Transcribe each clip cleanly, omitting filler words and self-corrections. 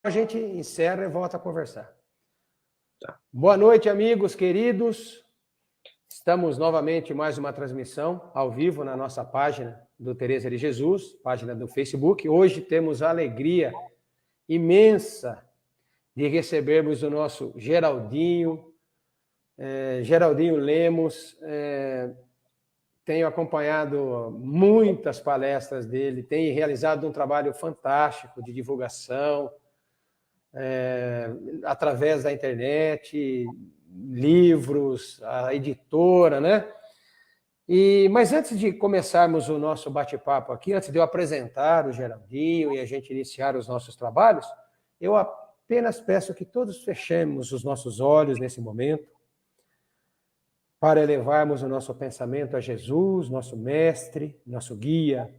a gente encerra e volta a conversar. Tá. Boa noite, amigos queridos. Estamos novamente em mais uma transmissão ao vivo na nossa página do Teresa de Jesus, página do Facebook. Hoje temos a alegria imensa de recebermos o nosso Geraldinho Lemos. Tenho acompanhado muitas palestras dele, tem realizado um trabalho fantástico de divulgação, através da internet, livros, a editora, né? Mas antes de começarmos o nosso bate-papo aqui, antes de eu apresentar o Geraldinho e a gente iniciar os nossos trabalhos, eu apenas peço que todos fechemos os nossos olhos nesse momento, para elevarmos o nosso pensamento a Jesus, nosso mestre, nosso guia,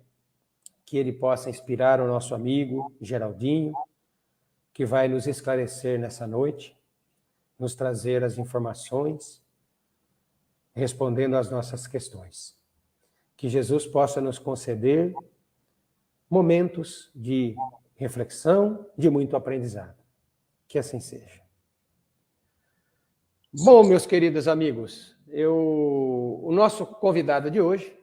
que ele possa inspirar o nosso amigo Geraldinho, que vai nos esclarecer nessa noite, nos trazer as informações, respondendo às nossas questões. Que Jesus possa nos conceder momentos de reflexão, de muito aprendizado. Que assim seja. Bom, meus queridos amigos, o nosso convidado de hoje,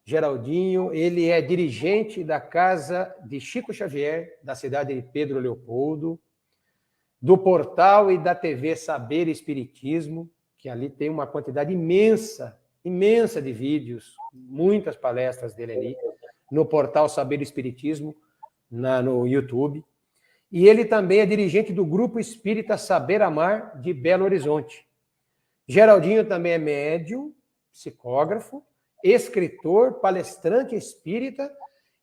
Geraldinho, ele é dirigente da Casa de Chico Xavier, da cidade de Pedro Leopoldo, do portal e da TV Saber Espiritismo, que ali tem uma quantidade imensa de vídeos, muitas palestras dele ali, no portal Saber Espiritismo, no YouTube. E ele também é dirigente do Grupo Espírita Saber Amar de Belo Horizonte. Geraldinho também é médium, psicógrafo, escritor, palestrante espírita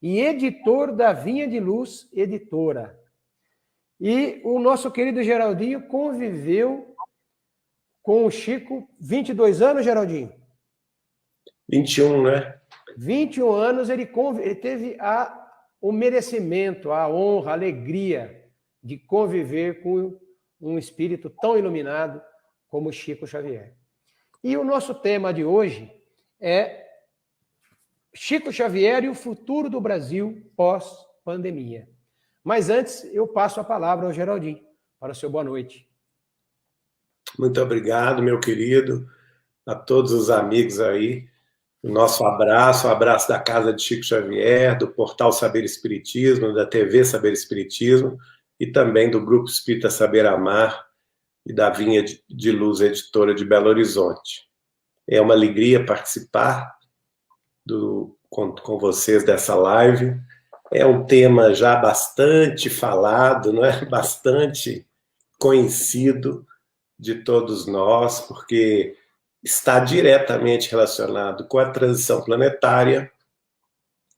e editor da Vinha de Luz Editora. E o nosso querido Geraldinho conviveu com o Chico 22 anos, Geraldinho? 21, né? 21 anos, ele teve o merecimento, a honra, a alegria de conviver com um espírito tão iluminado como Chico Xavier. E o nosso tema de hoje é Chico Xavier e o futuro do Brasil pós-pandemia. Mas antes, eu passo a palavra ao Geraldinho, para o seu boa noite. Muito obrigado, meu querido, a todos os amigos aí. O nosso abraço, o abraço da Casa de Chico Xavier, do Portal Saber Espiritismo, da TV Saber Espiritismo e também do Grupo Espírita Saber Amar e da Vinha de Luz Editora de Belo Horizonte. É uma alegria participar com vocês dessa live. É um tema já bastante falado, não é? Bastante conhecido de todos nós, porque está diretamente relacionado com a transição planetária,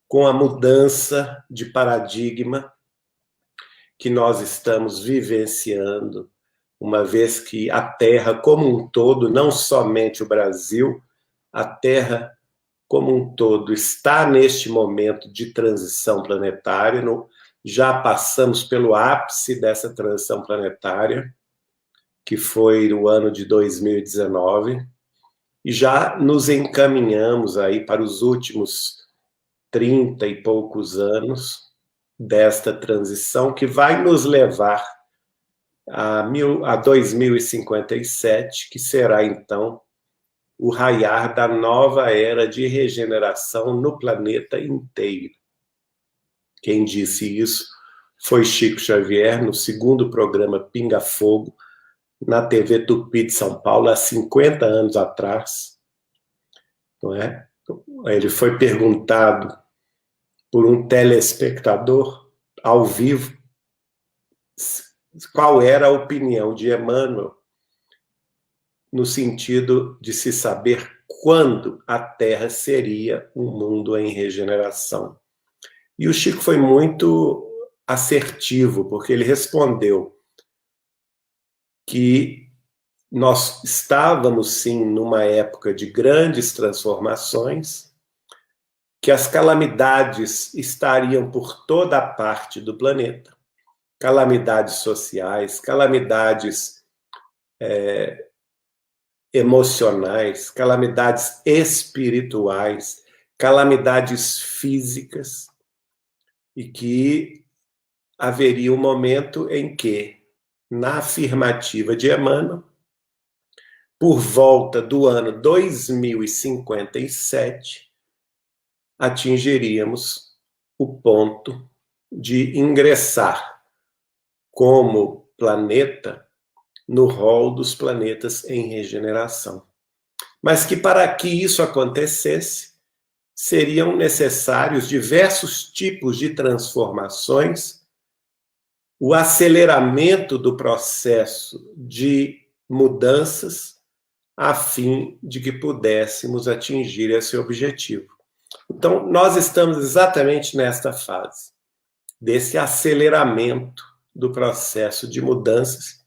com a mudança de paradigma que nós estamos vivenciando, uma vez que a Terra como um todo, não somente o Brasil, a Terra como um todo está neste momento de transição planetária, já passamos pelo ápice dessa transição planetária, que foi o ano de 2019, e já nos encaminhamos aí para os últimos 30 e poucos anos desta transição, que vai nos levar a 2057, que será, então, o raiar da nova era de regeneração no planeta inteiro. Quem disse isso foi Chico Xavier, no segundo programa Pinga Fogo, na TV Tupi de São Paulo, há 50 anos atrás. Não é? Ele foi perguntado por um telespectador, ao vivo, qual era a opinião de Emmanuel no sentido de se saber quando a Terra seria um mundo em regeneração. E o Chico foi muito assertivo, porque ele respondeu que nós estávamos, sim, numa época de grandes transformações, que as calamidades estariam por toda a parte do planeta, calamidades sociais, calamidades emocionais, calamidades espirituais, calamidades físicas, e que haveria um momento em que, na afirmativa de Emmanuel, por volta do ano 2057, atingiríamos o ponto de ingressar como planeta no rol dos planetas em regeneração. Mas que para que isso acontecesse, seriam necessários diversos tipos de transformações, o aceleramento do processo de mudanças, a fim de que pudéssemos atingir esse objetivo. Então, nós estamos exatamente nesta fase, desse aceleramento do processo de mudanças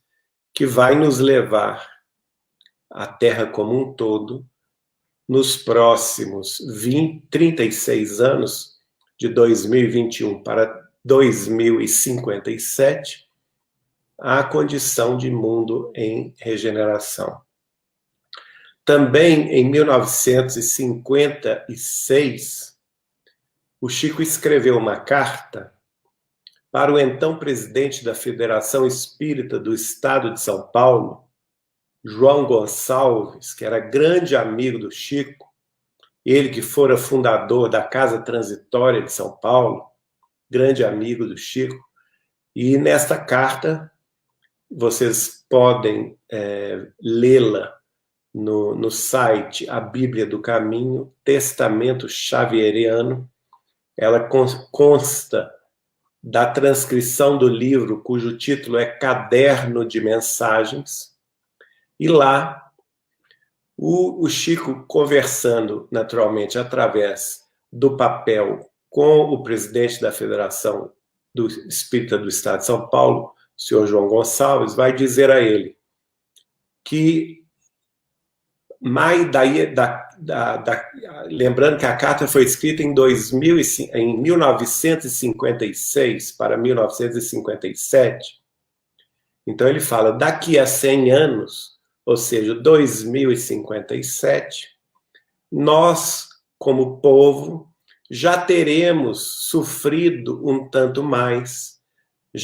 que vai nos levar, a Terra como um todo, nos próximos 36 anos, de 2021 para 2057, à condição de mundo em regeneração. Também, em 1956, o Chico escreveu uma carta para o então presidente da Federação Espírita do Estado de São Paulo, João Gonçalves, que era grande amigo do Chico, ele que fora fundador da Casa Transitória de São Paulo, grande amigo do Chico, e nesta carta, vocês podem lê-la no site A Bíblia do Caminho, Testamento Xavieriano. Ela consta da transcrição do livro, cujo título é Caderno de Mensagens, e lá o Chico, conversando naturalmente através do papel com o presidente da Federação do Espírita do Estado de São Paulo, o senhor João Gonçalves, vai dizer a ele que lembrando que a carta foi escrita em 1956 para 1957, então ele fala, daqui a 100 anos, ou seja, 2057, nós, como povo, já teremos sofrido um tanto mais,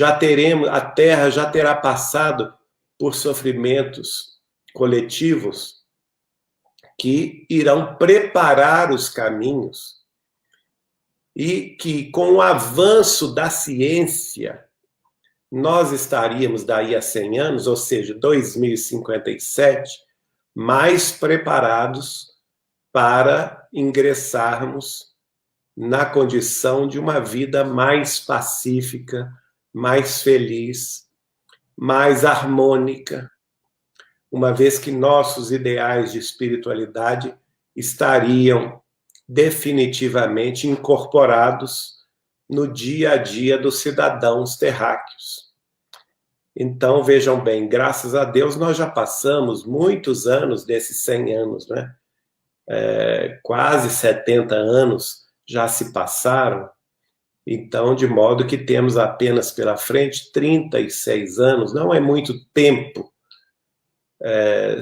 a Terra já terá passado por sofrimentos coletivos que irão preparar os caminhos e que, com o avanço da ciência, nós estaríamos daí a 100 anos, ou seja, 2057, mais preparados para ingressarmos na condição de uma vida mais pacífica, mais feliz, mais harmônica, uma vez que nossos ideais de espiritualidade estariam definitivamente incorporados no dia a dia dos cidadãos terráqueos. Então, vejam bem, graças a Deus nós já passamos muitos anos desses 100 anos, né? Quase 70 anos já se passaram, então, de modo que temos apenas pela frente 36 anos, não é muito tempo,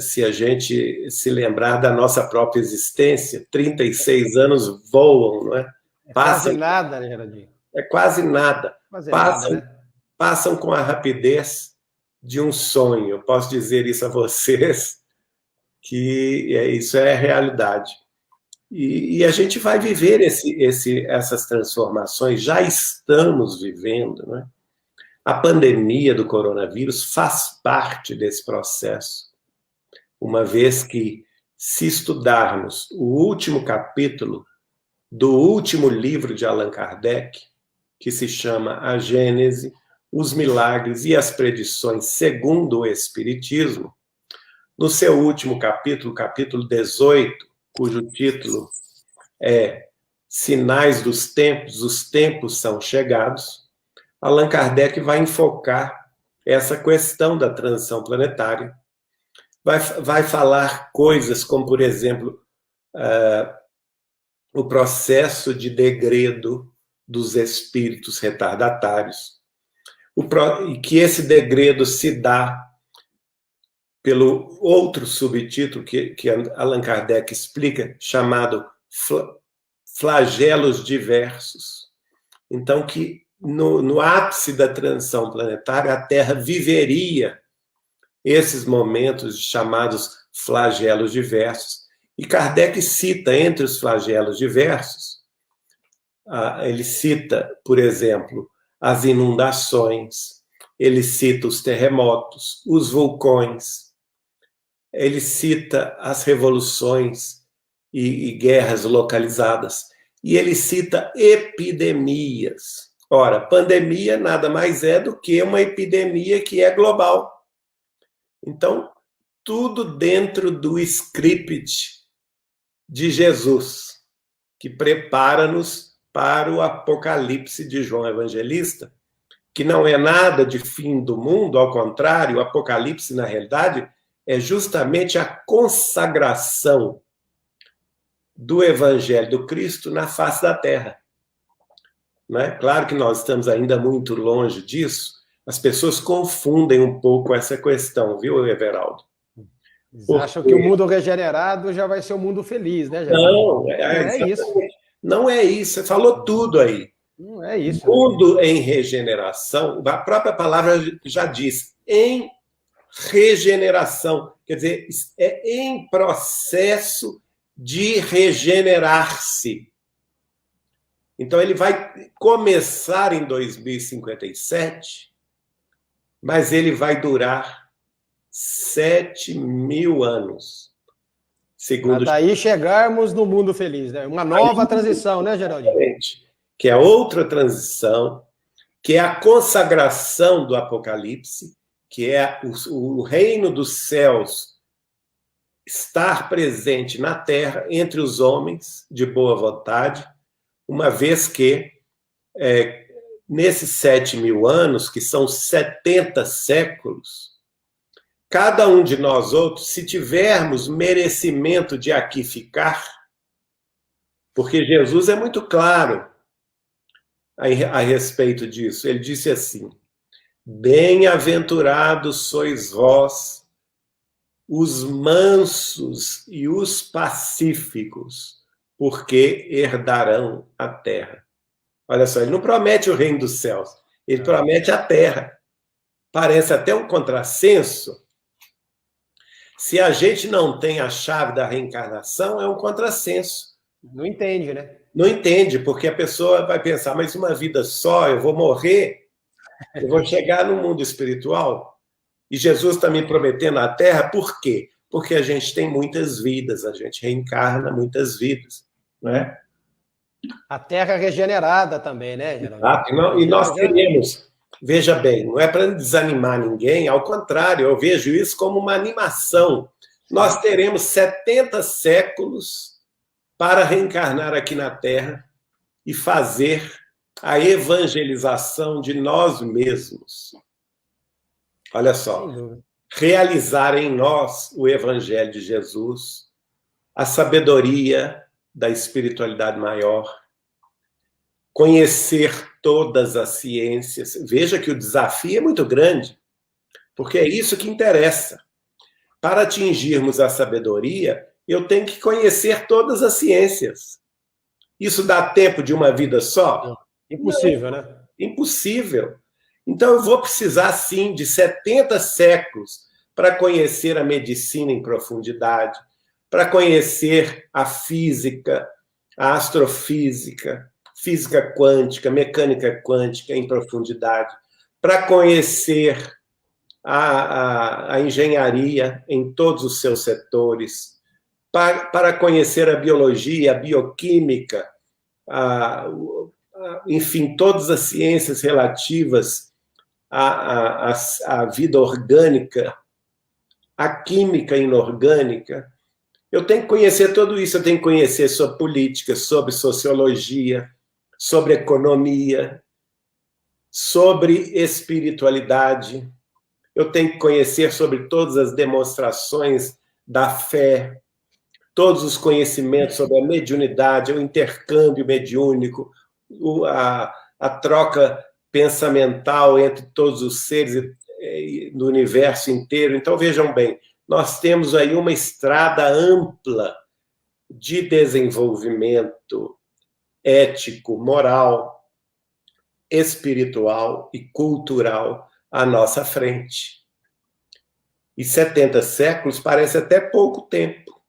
se a gente se lembrar da nossa própria existência, 36 anos voam, não é? Quase nada, né, Geraldinho? É quase nada. Nada, né? Passam com a rapidez de um sonho. Eu posso dizer isso a vocês, que isso é realidade. E a gente vai viver essas transformações, já estamos vivendo, né? A pandemia do coronavírus faz parte desse processo, uma vez que, se estudarmos o último capítulo do último livro de Allan Kardec, que se chama A Gênese, os Milagres e as Predições segundo o Espiritismo, no seu último capítulo, capítulo 18, cujo título é Sinais dos Tempos, os Tempos São Chegados, Allan Kardec vai enfocar essa questão da transição planetária, vai falar coisas como, por exemplo, o processo de degredo dos espíritos retardatários, e que esse degredo se dá pelo outro subtítulo que Allan Kardec explica, chamado flagelos diversos. Então, que no ápice da transição planetária, a Terra viveria esses momentos chamados flagelos diversos. E Kardec cita, entre os flagelos diversos, ele cita, por exemplo, as inundações, ele cita os terremotos, os vulcões, ele cita as revoluções e guerras localizadas, e ele cita epidemias. Ora, pandemia nada mais é do que uma epidemia que é global. Então, tudo dentro do script de Jesus, que prepara-nos para o Apocalipse de João Evangelista, que não é nada de fim do mundo, ao contrário, o Apocalipse, na realidade, é justamente a consagração do Evangelho do Cristo na face da Terra. Não é? Claro que nós estamos ainda muito longe disso, as pessoas confundem um pouco essa questão, viu, Everaldo? Eles acham que o mundo regenerado já vai ser um mundo feliz, né, Geraldo? Não é isso. Não é isso, você falou tudo aí. Não é isso. Mundo em regeneração, a própria palavra já diz, em regeneração, quer dizer, é em processo de regenerar-se. Então, ele vai começar em 2057, mas ele vai durar 7.000 anos. Segundo daí chegarmos no mundo feliz, né? Uma nova transição, né, Geraldinho? Que é outra transição, que é a consagração do Apocalipse, que é o reino dos céus estar presente na terra entre os homens de boa vontade, uma vez que nesses 7.000 anos, que são 70 séculos, cada um de nós outros, se tivermos merecimento de aqui ficar, porque Jesus é muito claro a respeito disso. Ele disse assim: bem-aventurados sois vós, os mansos e os pacíficos, porque herdarão a terra. Olha só, ele não promete o reino dos céus, ele promete a terra. Parece até um contrassenso. Se a gente não tem a chave da reencarnação, é um contrassenso. Não entende, né? Não entende, porque a pessoa vai pensar, mas uma vida só, eu vou morrer, eu vou chegar no mundo espiritual, e Jesus está me prometendo a terra, por quê? Porque a gente tem muitas vidas, a gente reencarna muitas vidas, não é? A terra regenerada também, né, Geraldo? E nós teremos, veja bem, não é para desanimar ninguém, ao contrário, eu vejo isso como uma animação. Nós teremos 70 séculos para reencarnar aqui na Terra e fazer a evangelização de nós mesmos. Olha só, realizar em nós o Evangelho de Jesus, a sabedoria da espiritualidade maior, conhecer todas as ciências. Veja que o desafio é muito grande, porque é isso que interessa. Para atingirmos a sabedoria, eu tenho que conhecer todas as ciências. Isso dá tempo de uma vida só? Impossível, né? Impossível. Então, eu vou precisar, sim, de 70 séculos para conhecer a medicina em profundidade, para conhecer a física, a astrofísica, física quântica, mecânica quântica em profundidade, para conhecer a engenharia em todos os seus setores, para conhecer a biologia, a bioquímica, enfim, todas as ciências relativas à vida orgânica, à química inorgânica. Eu tenho que conhecer tudo isso, eu tenho que conhecer sobre política, sobre sociologia, sobre economia, sobre espiritualidade. Eu tenho que conhecer sobre todas as demonstrações da fé, todos os conhecimentos sobre a mediunidade, o intercâmbio mediúnico, a troca pensamental entre todos os seres do universo inteiro. Então, vejam bem, nós temos aí uma estrada ampla de desenvolvimento ético, moral, espiritual e cultural à nossa frente. E 70 séculos parece até pouco tempo.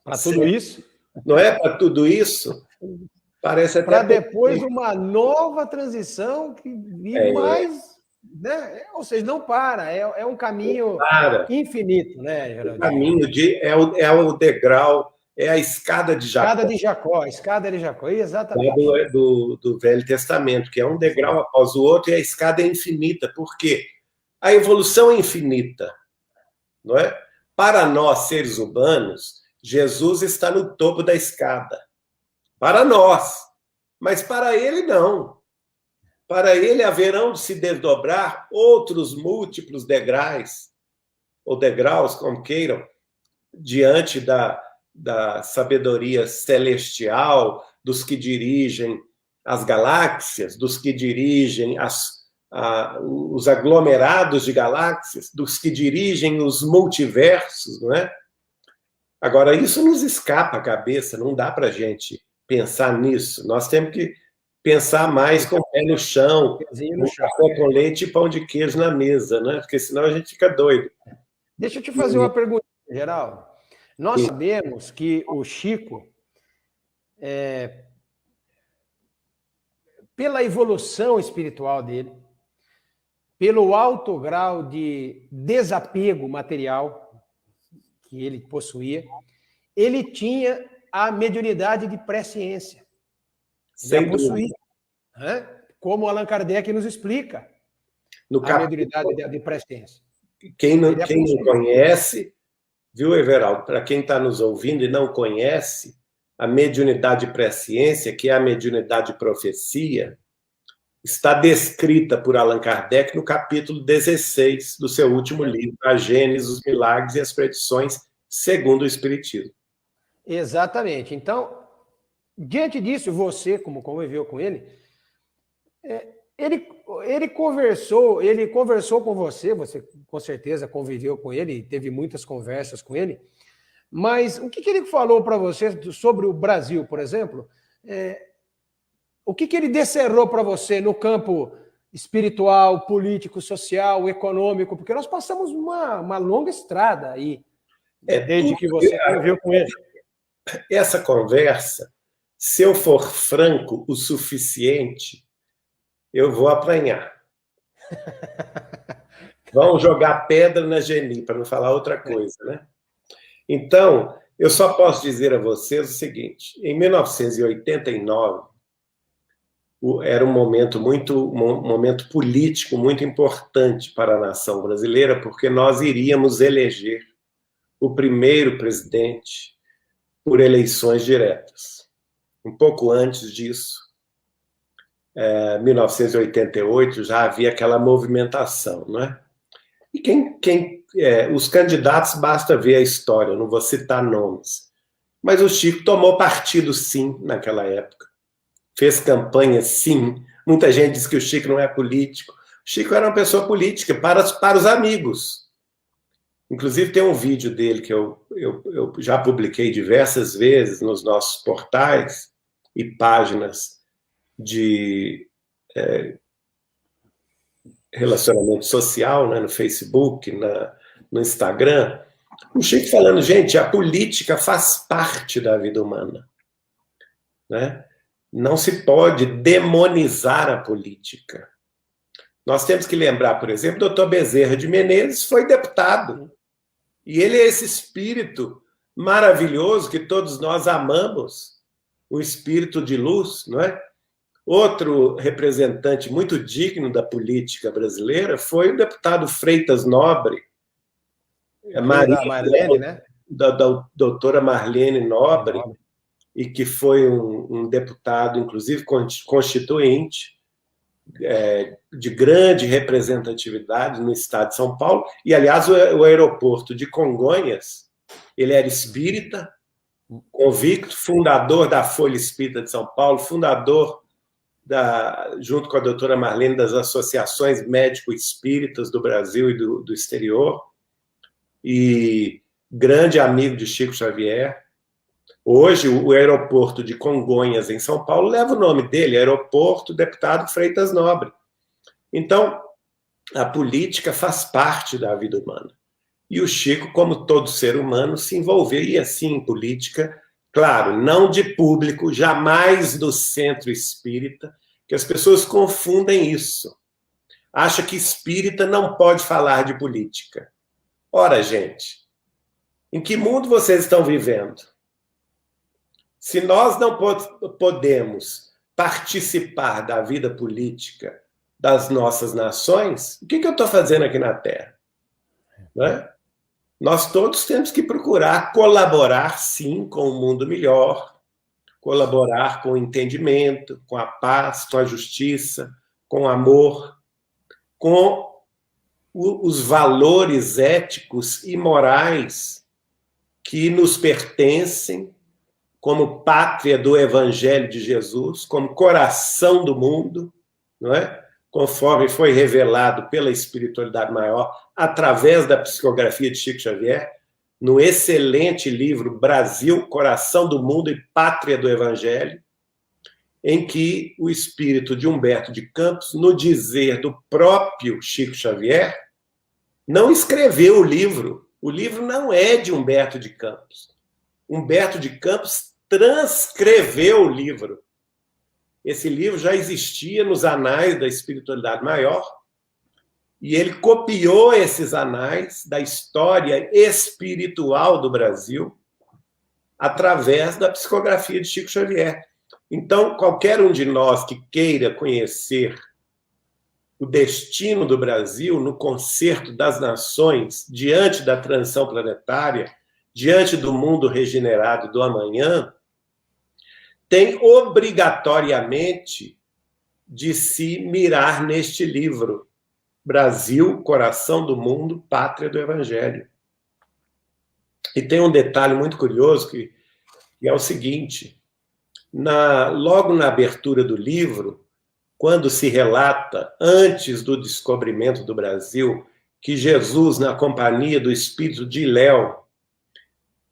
Para tudo isso? Não é para tudo isso? Parece até para depois uma nova transição que mais, né? Ou seja, não para, é um caminho infinito, né, Geraldinho? O caminho é o degrau, é a escada de Jacó. Escada de Jacó, exatamente. Do Velho Testamento, que é um degrau após o outro, e a escada é infinita. Por quê? A evolução é infinita, não é? Para nós, seres humanos, Jesus está no topo da escada. Para nós. Mas para ele, não. Para ele, haverão de se desdobrar outros múltiplos degraus, ou degraus, como queiram, diante da sabedoria celestial, dos que dirigem as galáxias, dos que dirigem os aglomerados de galáxias, dos que dirigem os multiversos, não é? Agora, isso nos escapa a cabeça, não dá para a gente pensar nisso. Nós temos que pensar mais com o pé no chão, café com leite e pão de queijo na mesa, né? Porque senão a gente fica doido. Deixa eu te fazer uma pergunta, Geraldo. Nós sabemos que o Chico, pela evolução espiritual dele, pelo alto grau de desapego material que ele possuía, ele tinha a mediunidade de presciência. Já possuía, né? Como Allan Kardec nos explica, a mediunidade de presciência. Quem não conhece, viu, Everaldo? Para quem está nos ouvindo e não conhece, a mediunidade de presciência, que é a mediunidade de profecia, está descrita por Allan Kardec no capítulo 16 do seu último livro, A Gênese, os Milagres e as Predições, segundo o Espiritismo. Exatamente. Então, diante disso, você, como conviveu com ele, ele conversou com você com certeza conviveu com ele, teve muitas conversas com ele, mas o que ele falou para você sobre o Brasil, por exemplo? O que ele descerrou para você no campo espiritual, político, social, econômico? Porque nós passamos uma longa estrada aí, desde que você conviveu com ele. Essa conversa, se eu for franco o suficiente, eu vou apanhar. Vão jogar pedra na Geni, para não falar outra coisa, né? Então, eu só posso dizer a vocês o seguinte: em 1989, era um momento político muito importante para a nação brasileira, porque nós iríamos eleger o primeiro presidente por eleições diretas. Um pouco antes disso, 1988, já havia aquela movimentação, não é? E os candidatos, basta ver a história, não vou citar nomes, mas o Chico tomou partido, sim, naquela época. Fez campanha, sim. Muita gente diz que o Chico não é político. O Chico era uma pessoa política para os amigos. Inclusive, tem um vídeo dele que eu já publiquei diversas vezes nos nossos portais e páginas de relacionamento social, né, no Facebook, no Instagram. O Chico falando, gente, a política faz parte da vida humana, né? Não se pode demonizar a política. Nós temos que lembrar, por exemplo, o Dr. Bezerra de Menezes foi deputado. E ele é esse espírito maravilhoso que todos nós amamos, o espírito de luz, não é? Outro representante muito digno da política brasileira foi o deputado Freitas Nobre, Marlene, né? Da doutora Marlene Nobre, e que foi um deputado, inclusive, constituinte, de grande representatividade no estado de São Paulo. E, aliás, o aeroporto de Congonhas, ele era espírita, convicto, fundador da Folha Espírita de São Paulo, fundador, junto com a doutora Marlene, das associações médico-espíritas do Brasil e do exterior, e grande amigo de Chico Xavier. Hoje, o aeroporto de Congonhas, em São Paulo, leva o nome dele, Aeroporto Deputado Freitas Nobre. Então, a política faz parte da vida humana. E o Chico, como todo ser humano, se envolveria, sim, em política, claro, não de público, jamais do centro espírita, que as pessoas confundem isso. Acha que espírita não pode falar de política. Ora, gente, em que mundo vocês estão vivendo? Se nós não podemos participar da vida política das nossas nações, o que eu estou fazendo aqui na Terra? Né? Nós todos temos que procurar colaborar, sim, com um mundo melhor, colaborar com o entendimento, com a paz, com a justiça, com o amor, com os valores éticos e morais que nos pertencem como pátria do Evangelho de Jesus, como coração do mundo, não é? Conforme foi revelado pela espiritualidade maior, através da psicografia de Chico Xavier, no excelente livro Brasil, Coração do Mundo e Pátria do Evangelho, em que o espírito de Humberto de Campos, no dizer do próprio Chico Xavier, não escreveu o livro. O livro não é de Humberto de Campos. Humberto de Campos transcreveu o livro. Esse livro já existia nos anais da espiritualidade maior e ele copiou esses anais da história espiritual do Brasil através da psicografia de Chico Xavier. Então, qualquer um de nós que queira conhecer o destino do Brasil no concerto das nações diante da transição planetária, diante do mundo regenerado do amanhã, tem obrigatoriamente de se mirar neste livro, Brasil, Coração do Mundo, Pátria do Evangelho. E tem um detalhe muito curioso que é o seguinte, logo na abertura do livro, quando se relata, antes do descobrimento do Brasil, que Jesus, na companhia do espírito de Léo,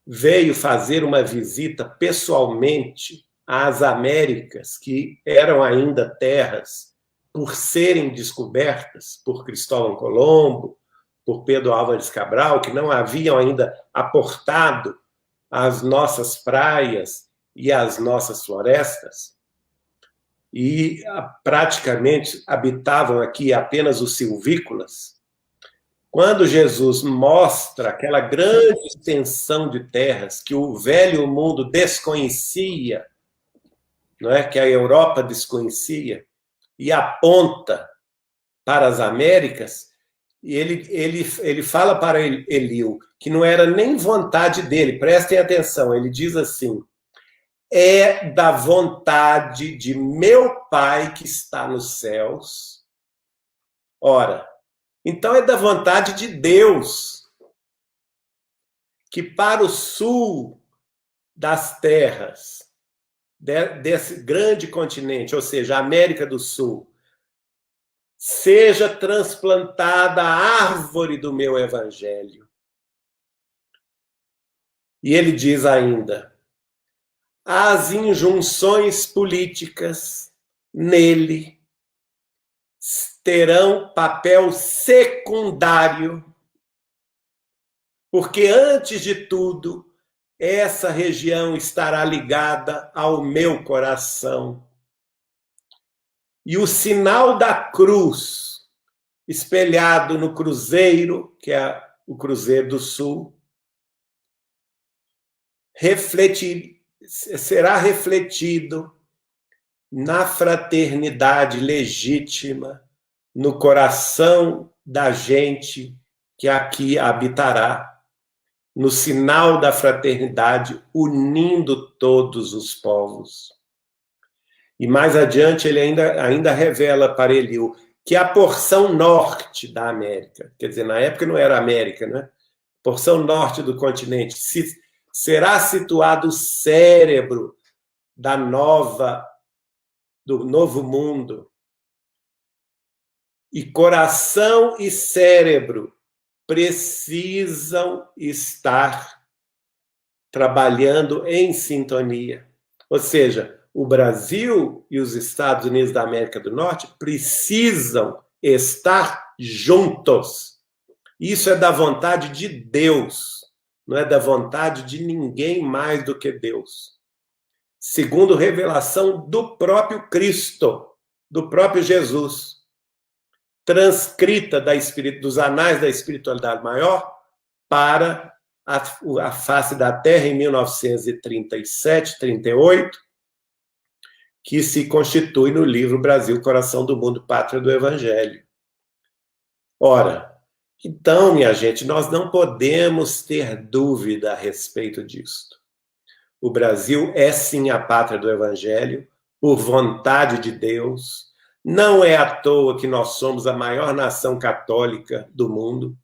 veio fazer uma visita pessoalmente às Américas, que eram ainda terras por serem descobertas por Cristóvão Colombo, por Pedro Álvares Cabral, que não haviam ainda aportado às nossas praias e às nossas florestas, e praticamente habitavam aqui apenas os silvícolas. Quando Jesus mostra aquela grande extensão de terras que o velho mundo desconhecia, não é? Que a Europa desconhecia, e aponta para as Américas, e ele fala para Eliú que não era nem vontade dele, prestem atenção, ele diz assim, é da vontade de meu Pai que está nos céus. Ora, então é da vontade de Deus que para o sul das terras desse grande continente, ou seja, a América do Sul, seja transplantada a árvore do meu evangelho. E ele diz ainda, as injunções políticas nele terão papel secundário, porque antes de tudo, essa região estará ligada ao meu coração. E o sinal da cruz, espelhado no cruzeiro, que é o Cruzeiro do Sul, será refletido na fraternidade legítima, no coração da gente que aqui habitará, no sinal da fraternidade, unindo todos os povos. E mais adiante ele ainda revela para Eliú que a porção norte da América, quer dizer, na época não era América, né? Porção norte do continente, será situado o cérebro do novo mundo. E coração e cérebro precisam estar trabalhando em sintonia. Ou seja, o Brasil e os Estados Unidos da América do Norte precisam estar juntos. Isso é da vontade de Deus, não é da vontade de ninguém mais do que Deus. Segundo revelação do próprio Cristo, do próprio Jesus, transcrita dos anais da espiritualidade maior para a face da Terra em 1937, 38, que se constitui no livro Brasil, Coração do Mundo, Pátria do Evangelho. Ora, então, minha gente, nós não podemos ter dúvida a respeito disto. O Brasil é sim a pátria do Evangelho, por vontade de Deus. Não é à toa que nós somos a maior nação católica do mundo.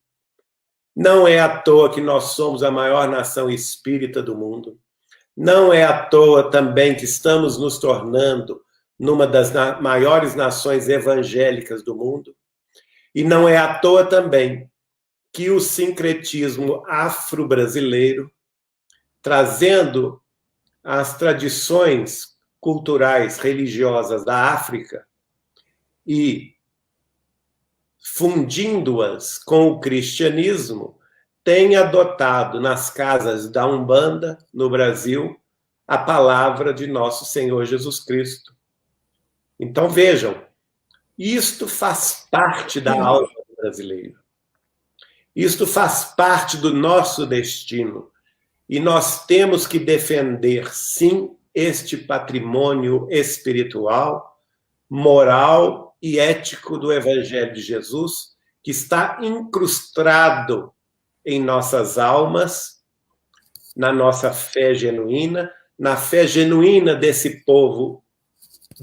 Não é à toa que nós somos a maior nação espírita do mundo. Não é à toa também que estamos nos tornando numa das maiores nações evangélicas do mundo. E não é à toa também que o sincretismo afro-brasileiro, trazendo as tradições culturais, religiosas da África e fundindo-as com o cristianismo, tem adotado nas casas da Umbanda, no Brasil, a palavra de nosso Senhor Jesus Cristo. Então, vejam, isto faz parte da alma do brasileiro. Isto faz parte do nosso destino. E nós temos que defender, sim, este patrimônio espiritual, moral e ético do Evangelho de Jesus, que está incrustado em nossas almas, na nossa fé genuína, na fé genuína desse povo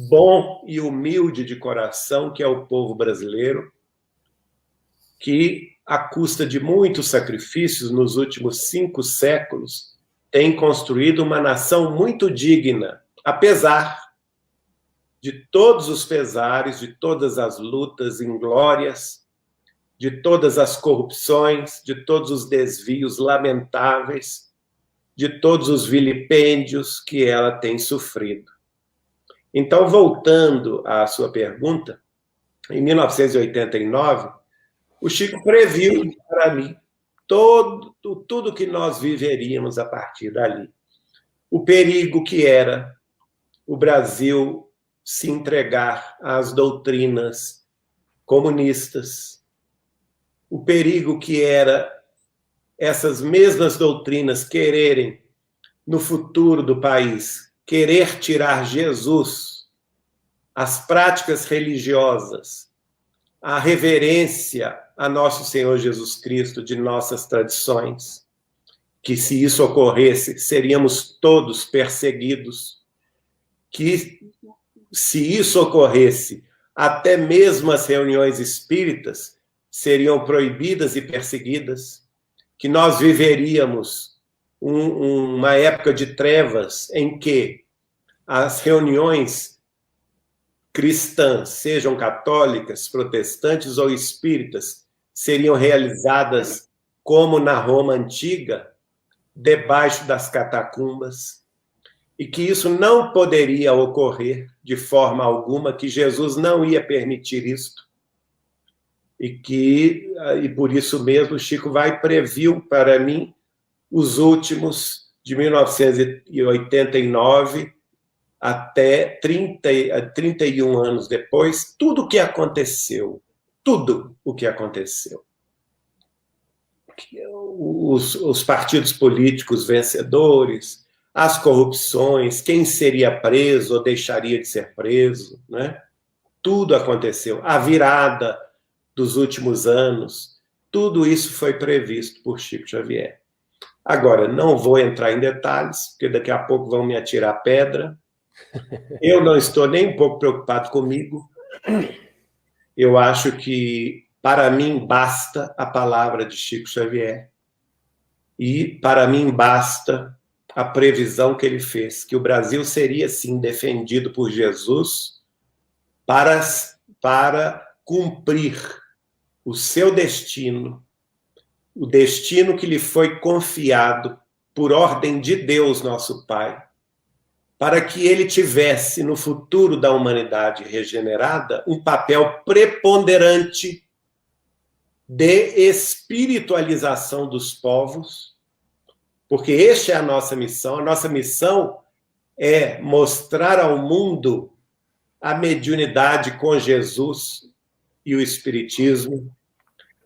bom e humilde de coração, que é o povo brasileiro, que, à custa de muitos sacrifícios nos últimos 5 séculos, tem construído uma nação muito digna, apesar de todos os pesares, de todas as lutas inglórias, de todas as corrupções, de todos os desvios lamentáveis, de todos os vilipêndios que ela tem sofrido. Então, voltando à sua pergunta, em 1989, o Chico previu para mim tudo que nós viveríamos a partir dali. O perigo que era o Brasil se entregar às doutrinas comunistas, o perigo que era essas mesmas doutrinas quererem, no futuro do país, querer tirar Jesus, as práticas religiosas, a reverência a nosso Senhor Jesus Cristo de nossas tradições, que se isso ocorresse, seríamos todos perseguidos, que se isso ocorresse, até mesmo as reuniões espíritas seriam proibidas e perseguidas, que nós viveríamos uma época de trevas em que as reuniões cristãs, sejam católicas, protestantes ou espíritas, seriam realizadas como na Roma antiga, debaixo das catacumbas, e que isso não poderia ocorrer de forma alguma, que Jesus não ia permitir isto, e por isso mesmo Chico vai previu para mim os últimos de 1989 até 31 anos depois, tudo o que aconteceu. Os partidos políticos vencedores, as corrupções, quem seria preso ou deixaria de ser preso, né? Tudo aconteceu. A virada dos últimos anos, tudo isso foi previsto por Chico Xavier. Agora, não vou entrar em detalhes, porque daqui a pouco vão me atirar pedra. Eu não estou nem um pouco preocupado comigo. Eu acho que, para mim, basta a palavra de Chico Xavier. E, para mim, basta a previsão que ele fez, que o Brasil seria, sim, defendido por Jesus para cumprir o seu destino, o destino que lhe foi confiado por ordem de Deus, nosso Pai, para que ele tivesse, no futuro da humanidade regenerada, um papel preponderante de espiritualização dos povos, porque esta é a nossa missão. A nossa missão é mostrar ao mundo a mediunidade com Jesus e o Espiritismo,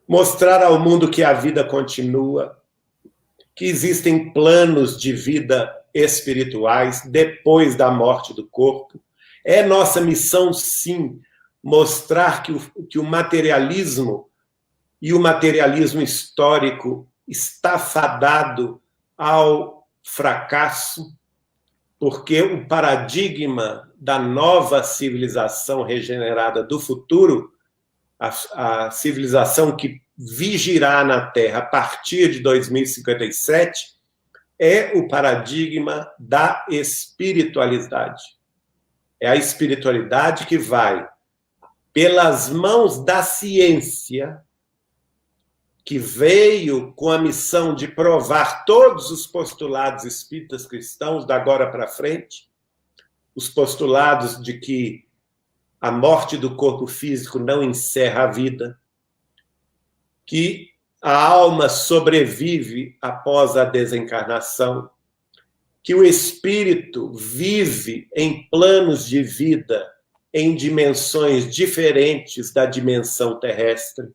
mostrar ao mundo que a vida continua, que existem planos de vida espirituais depois da morte do corpo. É nossa missão, sim, mostrar que o materialismo e o materialismo histórico está fadado ao fracasso, porque o paradigma da nova civilização regenerada do futuro, a civilização que vigirá na Terra a partir de 2057, é o paradigma da espiritualidade. É a espiritualidade que vai, pelas mãos da ciência, que veio com a missão de provar todos os postulados espíritas cristãos da agora para frente, os postulados de que a morte do corpo físico não encerra a vida, que a alma sobrevive após a desencarnação, que o espírito vive em planos de vida em dimensões diferentes da dimensão terrestre,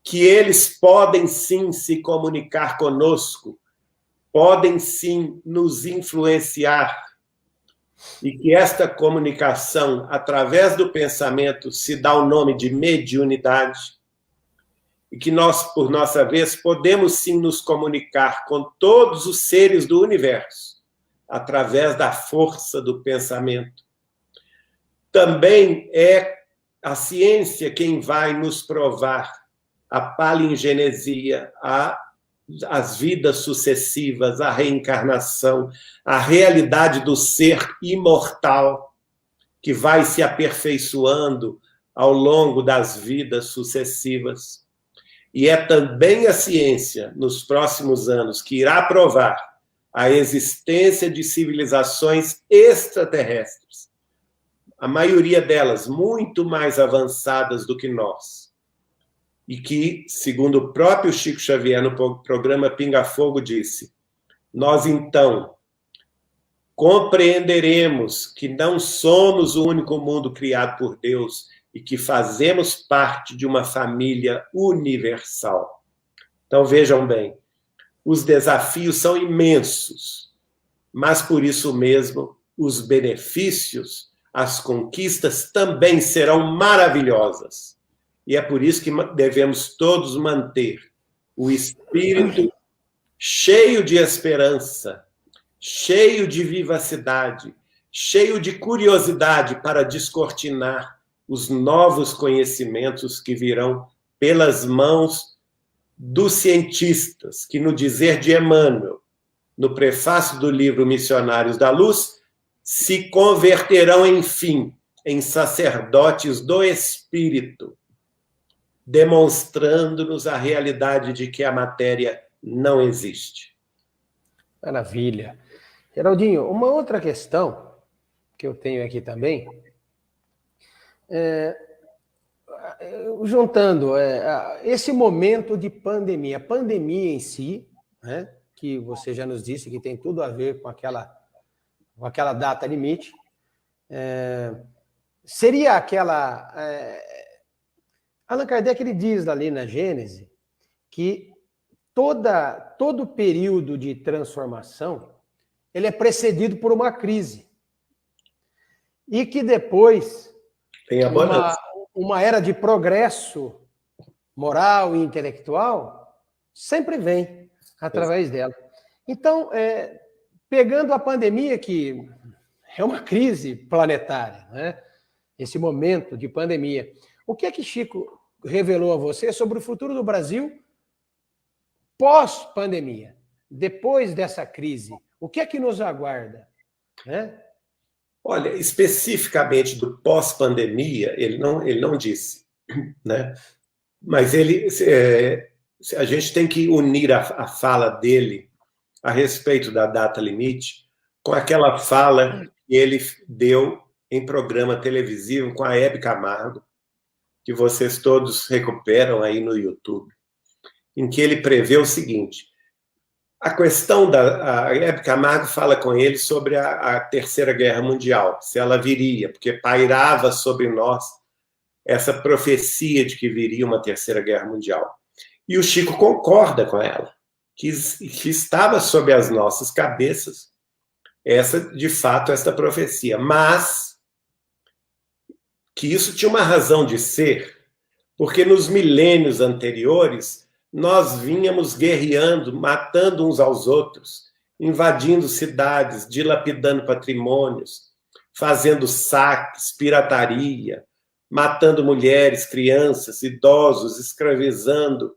que eles podem sim se comunicar conosco, podem sim nos influenciar, e que esta comunicação, através do pensamento, se dá o nome de mediunidade, e que nós, por nossa vez, podemos sim nos comunicar com todos os seres do universo, através da força do pensamento. Também é a ciência quem vai nos provar a palingenesia, as vidas sucessivas, a reencarnação, a realidade do ser imortal, que vai se aperfeiçoando ao longo das vidas sucessivas. E é também a ciência, nos próximos anos, que irá provar a existência de civilizações extraterrestres, a maioria delas muito mais avançadas do que nós, e que, segundo o próprio Chico Xavier, no programa Pinga Fogo, disse: nós, então, compreenderemos que não somos o único mundo criado por Deus e que fazemos parte de uma família universal. Então, vejam bem, os desafios são imensos, mas, por isso mesmo, os benefícios, as conquistas também serão maravilhosas. E é por isso que devemos todos manter o espírito cheio de esperança, cheio de vivacidade, cheio de curiosidade para descortinar os novos conhecimentos que virão pelas mãos dos cientistas, que, no dizer de Emmanuel, no prefácio do livro Missionários da Luz, se converterão, enfim, em sacerdotes do Espírito, demonstrando-nos a realidade de que a matéria não existe. Maravilha. Geraldinho, uma outra questão que eu tenho aqui também, juntando esse momento de pandemia, a pandemia em si, né, que você já nos disse que tem tudo a ver com aquela data limite, seria aquela... Allan Kardec, ele diz ali na Gênese que todo período de transformação ele é precedido por uma crise. E que depois tem uma era de progresso moral e intelectual sempre vem através dela. Então, pegando a pandemia, que é uma crise planetária, né? Esse momento de pandemia, o que é que Chico revelou a você sobre o futuro do Brasil pós-pandemia, depois dessa crise? O que é que nos aguarda, né? Olha, especificamente do pós-pandemia, ele não disse, né? Mas a gente tem que unir a fala dele a respeito da data limite com aquela fala que ele deu em programa televisivo com a Hebe Camargo, que vocês todos recuperam aí no YouTube, em que ele prevê o seguinte: a questão a Hebe Camargo fala com ele sobre a Terceira Guerra Mundial, se ela viria, porque pairava sobre nós essa profecia de que viria uma Terceira Guerra Mundial. E o Chico concorda com ela, que estava sobre as nossas cabeças de fato, esta profecia, mas que isso tinha uma razão de ser, porque nos milênios anteriores nós vínhamos guerreando, matando uns aos outros, invadindo cidades, dilapidando patrimônios, fazendo saques, pirataria, matando mulheres, crianças, idosos, escravizando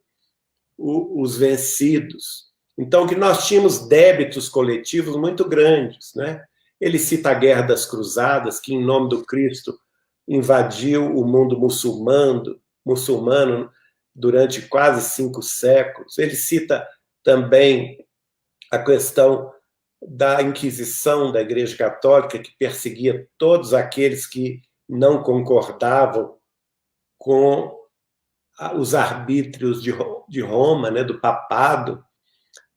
os vencidos. Então, que nós tínhamos débitos coletivos muito grandes, né? Ele cita a Guerra das Cruzadas, que, em nome do Cristo, invadiu o mundo muçulmano durante quase 5 séculos. Ele cita também a questão da Inquisição da Igreja Católica, que perseguia todos aqueles que não concordavam com os arbítrios de Roma, né, do papado.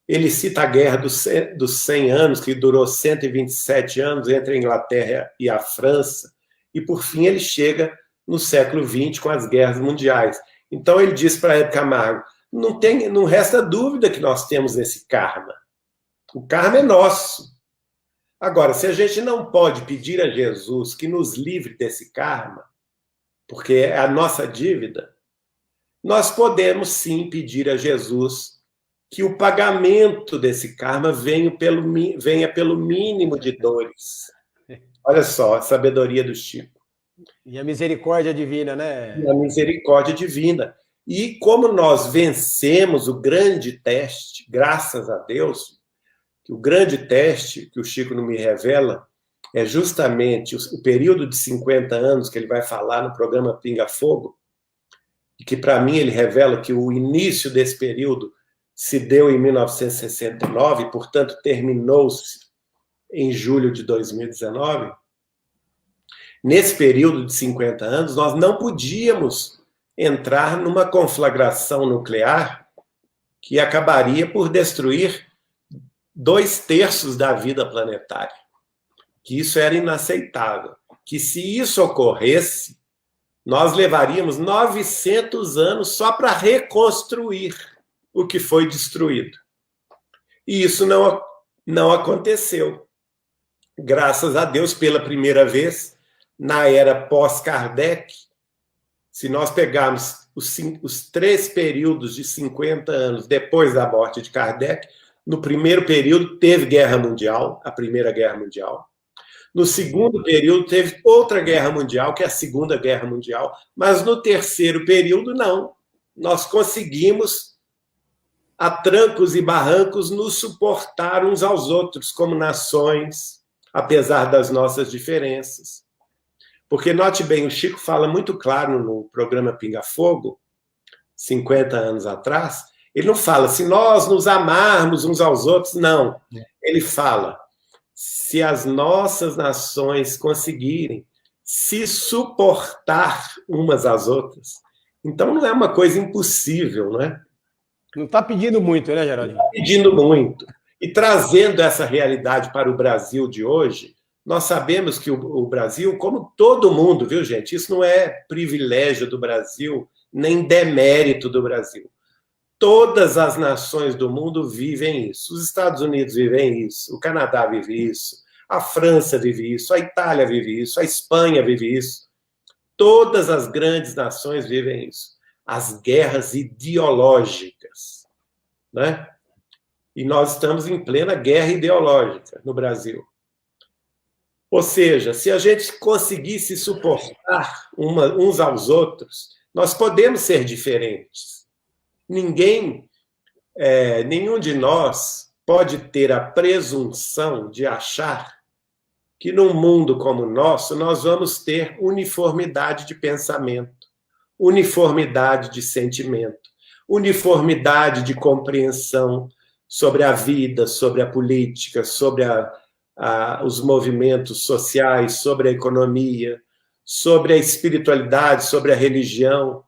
Ele cita a Guerra dos 100 anos, que durou 127 anos entre a Inglaterra e a França, e, por fim, ele chega no século XX com as guerras mundiais. Então, ele diz para Hebe Camargo, não resta dúvida que nós temos esse karma. O karma é nosso. Agora, se a gente não pode pedir a Jesus que nos livre desse karma, porque é a nossa dívida, nós podemos, sim, pedir a Jesus que o pagamento desse karma venha pelo mínimo de dores. Olha só, a sabedoria do Chico. E a misericórdia divina, né? E a misericórdia divina. E como nós vencemos o grande teste, graças a Deus, que o grande teste que o Chico não me revela é justamente o período de 50 anos que ele vai falar no programa Pinga Fogo, e que, para mim, ele revela que o início desse período se deu em 1969, e, portanto, terminou-se em julho de 2019. Nesse período de 50 anos, nós não podíamos entrar numa conflagração nuclear que acabaria por destruir 2/3 da vida planetária. Que isso era inaceitável. Que, se isso ocorresse, nós levaríamos 900 anos só para reconstruir o que foi destruído. E isso não aconteceu. Graças a Deus, pela primeira vez, na era pós-Kardec, se nós pegarmos os 3 períodos de 50 anos depois da morte de Kardec, no primeiro período teve guerra mundial, a Primeira Guerra Mundial. No segundo período teve outra guerra mundial, que é a Segunda Guerra Mundial. Mas no terceiro período, não. Nós conseguimos, a trancos e barrancos, nos suportar uns aos outros como nações, apesar das nossas diferenças. Porque, note bem, o Chico fala muito claro no programa Pinga Fogo, 50 anos atrás, ele não fala se nós nos amarmos uns aos outros, não. Ele fala, se as nossas nações conseguirem se suportar umas às outras, então não é uma coisa impossível, não é? Não está pedindo muito, né, Geraldinho? Está pedindo muito. E trazendo essa realidade para o Brasil de hoje, nós sabemos que o Brasil, como todo mundo, viu, gente? Isso não é privilégio do Brasil, nem demérito do Brasil. Todas as nações do mundo vivem isso. Os Estados Unidos vivem isso, o Canadá vive isso, a França vive isso, a Itália vive isso, a Espanha vive isso. Todas as grandes nações vivem isso. As guerras ideológicas, né? E nós estamos em plena guerra ideológica no Brasil. Ou seja, se a gente conseguisse suportar uns aos outros, nós podemos ser diferentes. Nenhum de nós pode ter a presunção de achar que num mundo como o nosso nós vamos ter uniformidade de pensamento, uniformidade de sentimento, uniformidade de compreensão sobre a vida, sobre a política, sobre os movimentos sociais, sobre a economia, sobre a espiritualidade, sobre a religião,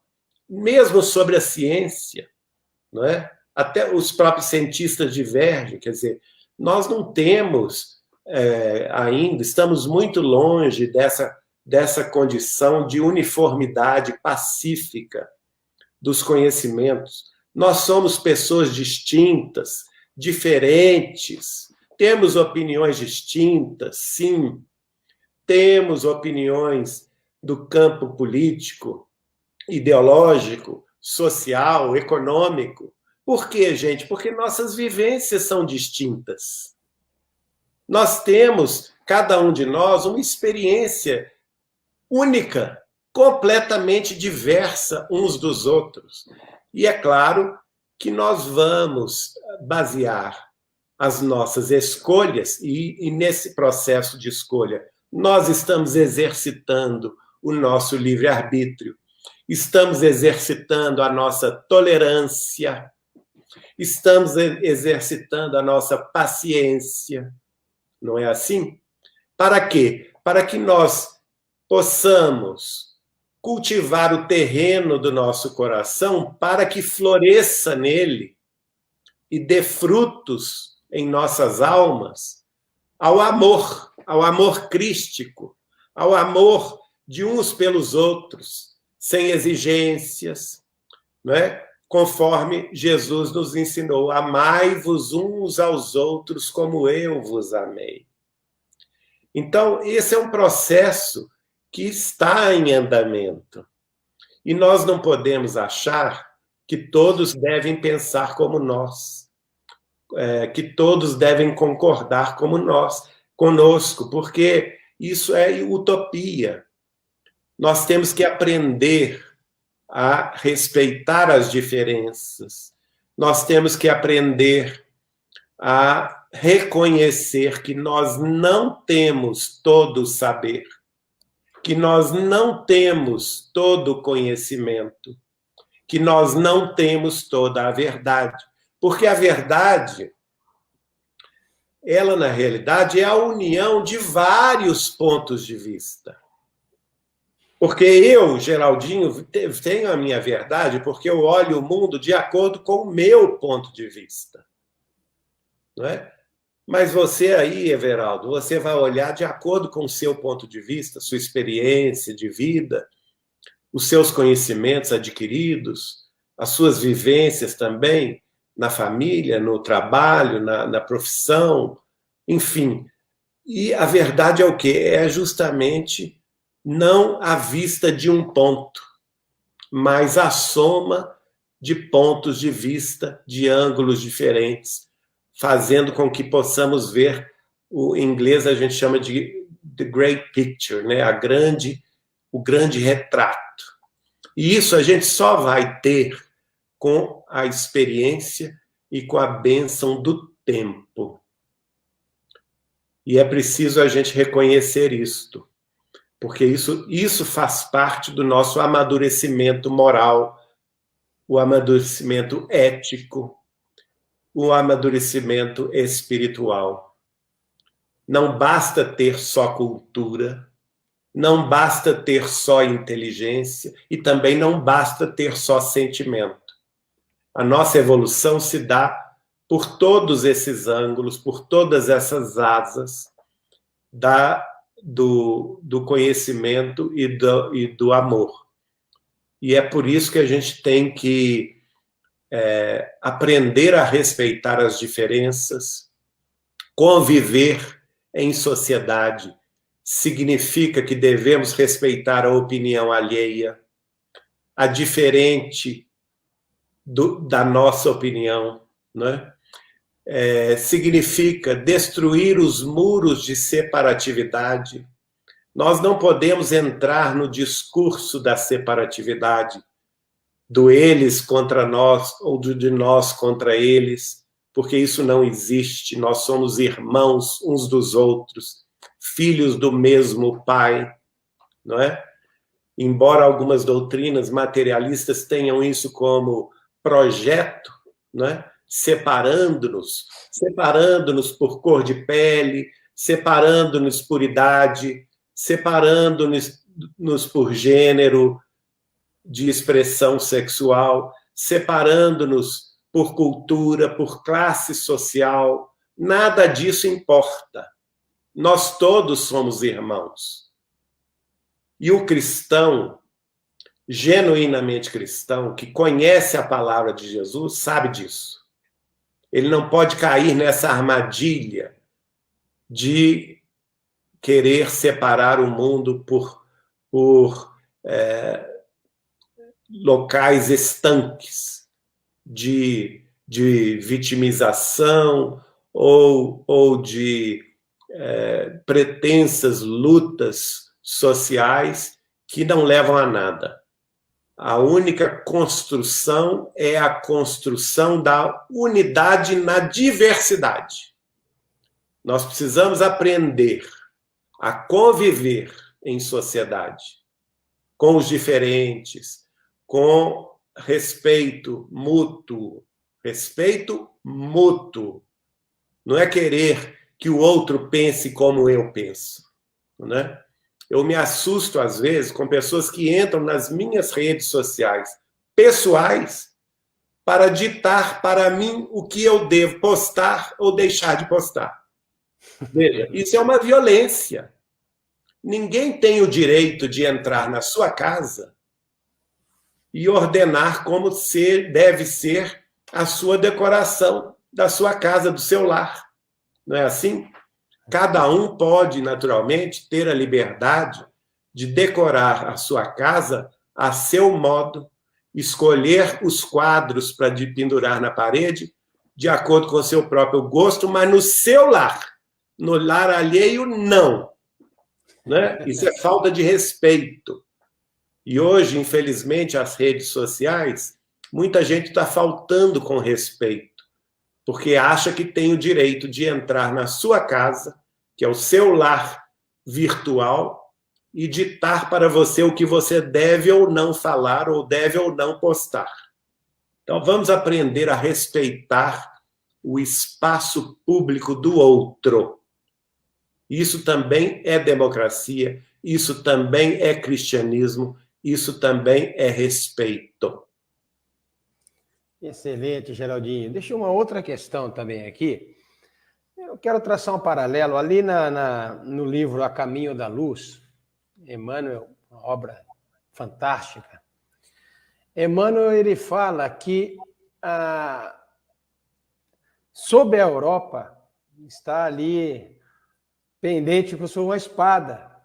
mesmo sobre a ciência, não é? Até os próprios cientistas divergem, quer dizer, nós não temos ainda, estamos muito longe dessa condição de uniformidade pacífica dos conhecimentos. Nós somos pessoas distintas, diferentes, temos opiniões distintas, sim, temos opiniões do campo político, ideológico, social, econômico. Por quê, gente? Porque nossas vivências são distintas. Nós temos, cada um de nós, uma experiência única, completamente diversa uns dos outros. E é claro que nós vamos basear as nossas escolhas, e nesse processo de escolha, nós estamos exercitando o nosso livre-arbítrio, estamos exercitando a nossa tolerância, estamos exercitando a nossa paciência. Não é assim? Para quê? Para que nós possamos cultivar o terreno do nosso coração para que floresça nele e dê frutos em nossas almas ao amor crístico, ao amor de uns pelos outros, sem exigências, não é? Conforme Jesus nos ensinou, amai-vos uns aos outros como eu vos amei. Então, esse é um processo que está em andamento. E nós não podemos achar que todos devem pensar como nós, que todos devem concordar como nós, conosco, porque isso é utopia. Nós temos que aprender a respeitar as diferenças. Nós temos que aprender a reconhecer que nós não temos todo o saber, que nós não temos todo o conhecimento, que nós não temos toda a verdade. Porque a verdade, ela, na realidade, é a união de vários pontos de vista. Porque eu, Geraldinho, tenho a minha verdade porque eu olho o mundo de acordo com o meu ponto de vista. Não é? Mas você aí, Everaldo, você vai olhar de acordo com o seu ponto de vista, sua experiência de vida, os seus conhecimentos adquiridos, as suas vivências também, na família, no trabalho, na profissão, enfim. E a verdade é o quê? É justamente não a vista de um ponto, mas a soma de pontos de vista, de ângulos diferentes, fazendo com que possamos ver, em inglês a gente chama de the great picture, né? O grande retrato. E isso a gente só vai ter com a experiência e com a bênção do tempo. E é preciso a gente reconhecer isto, porque isso faz parte do nosso amadurecimento moral, o amadurecimento ético, o amadurecimento espiritual. Não basta ter só cultura, não basta ter só inteligência e também não basta ter só sentimento. A nossa evolução se dá por todos esses ângulos, por todas essas asas do conhecimento e do amor. E é por isso que a gente tem que aprender a respeitar as diferenças, conviver em sociedade. Significa que devemos respeitar a opinião alheia, a diferente da nossa opinião, né? Significa destruir os muros de separatividade. Nós não podemos entrar no discurso da separatividade, do eles contra nós ou de nós contra eles, porque isso não existe. Nós somos irmãos uns dos outros, filhos do mesmo Pai, não é? Embora algumas doutrinas materialistas tenham isso como projeto, não é? separando-nos por cor de pele, separando-nos por idade, separando-nos por gênero de expressão sexual, separando-nos por cultura, por classe social. Nada disso importa. Nós todos somos irmãos. E o cristão, genuinamente cristão, que conhece a palavra de Jesus, sabe disso. Ele não pode cair nessa armadilha de querer separar o mundo por locais estanques de vitimização ou de pretensas lutas sociais que não levam a nada. A única construção é a construção da unidade na diversidade. Nós precisamos aprender a conviver em sociedade com os diferentes, com respeito mútuo. Respeito mútuo. Não é querer que o outro pense como eu penso, né? Eu me assusto, às vezes, com pessoas que entram nas minhas redes sociais pessoais para ditar para mim o que eu devo postar ou deixar de postar. Veja, isso é uma violência. Ninguém tem o direito de entrar na sua casa e ordenar como deve ser a sua decoração da sua casa, do seu lar. Não é assim? Cada um pode, naturalmente, ter a liberdade de decorar a sua casa a seu modo, escolher os quadros para pendurar na parede de acordo com o seu próprio gosto, mas no seu lar. No lar alheio, não. Né? Isso é falta de respeito. E hoje, infelizmente, as redes sociais, muita gente está faltando com respeito, porque acha que tem o direito de entrar na sua casa, que é o seu lar virtual, e ditar para você o que você deve ou não falar, ou deve ou não postar. Então, vamos aprender a respeitar o espaço público do outro. Isso também é democracia, isso também é cristianismo, isso também é respeito. Excelente, Geraldinho. Deixa uma outra questão também aqui. Eu quero traçar um paralelo. Ali no livro A Caminho da Luz, Emmanuel, uma obra fantástica. Emmanuel, ele fala que sob a Europa está ali pendente como uma espada,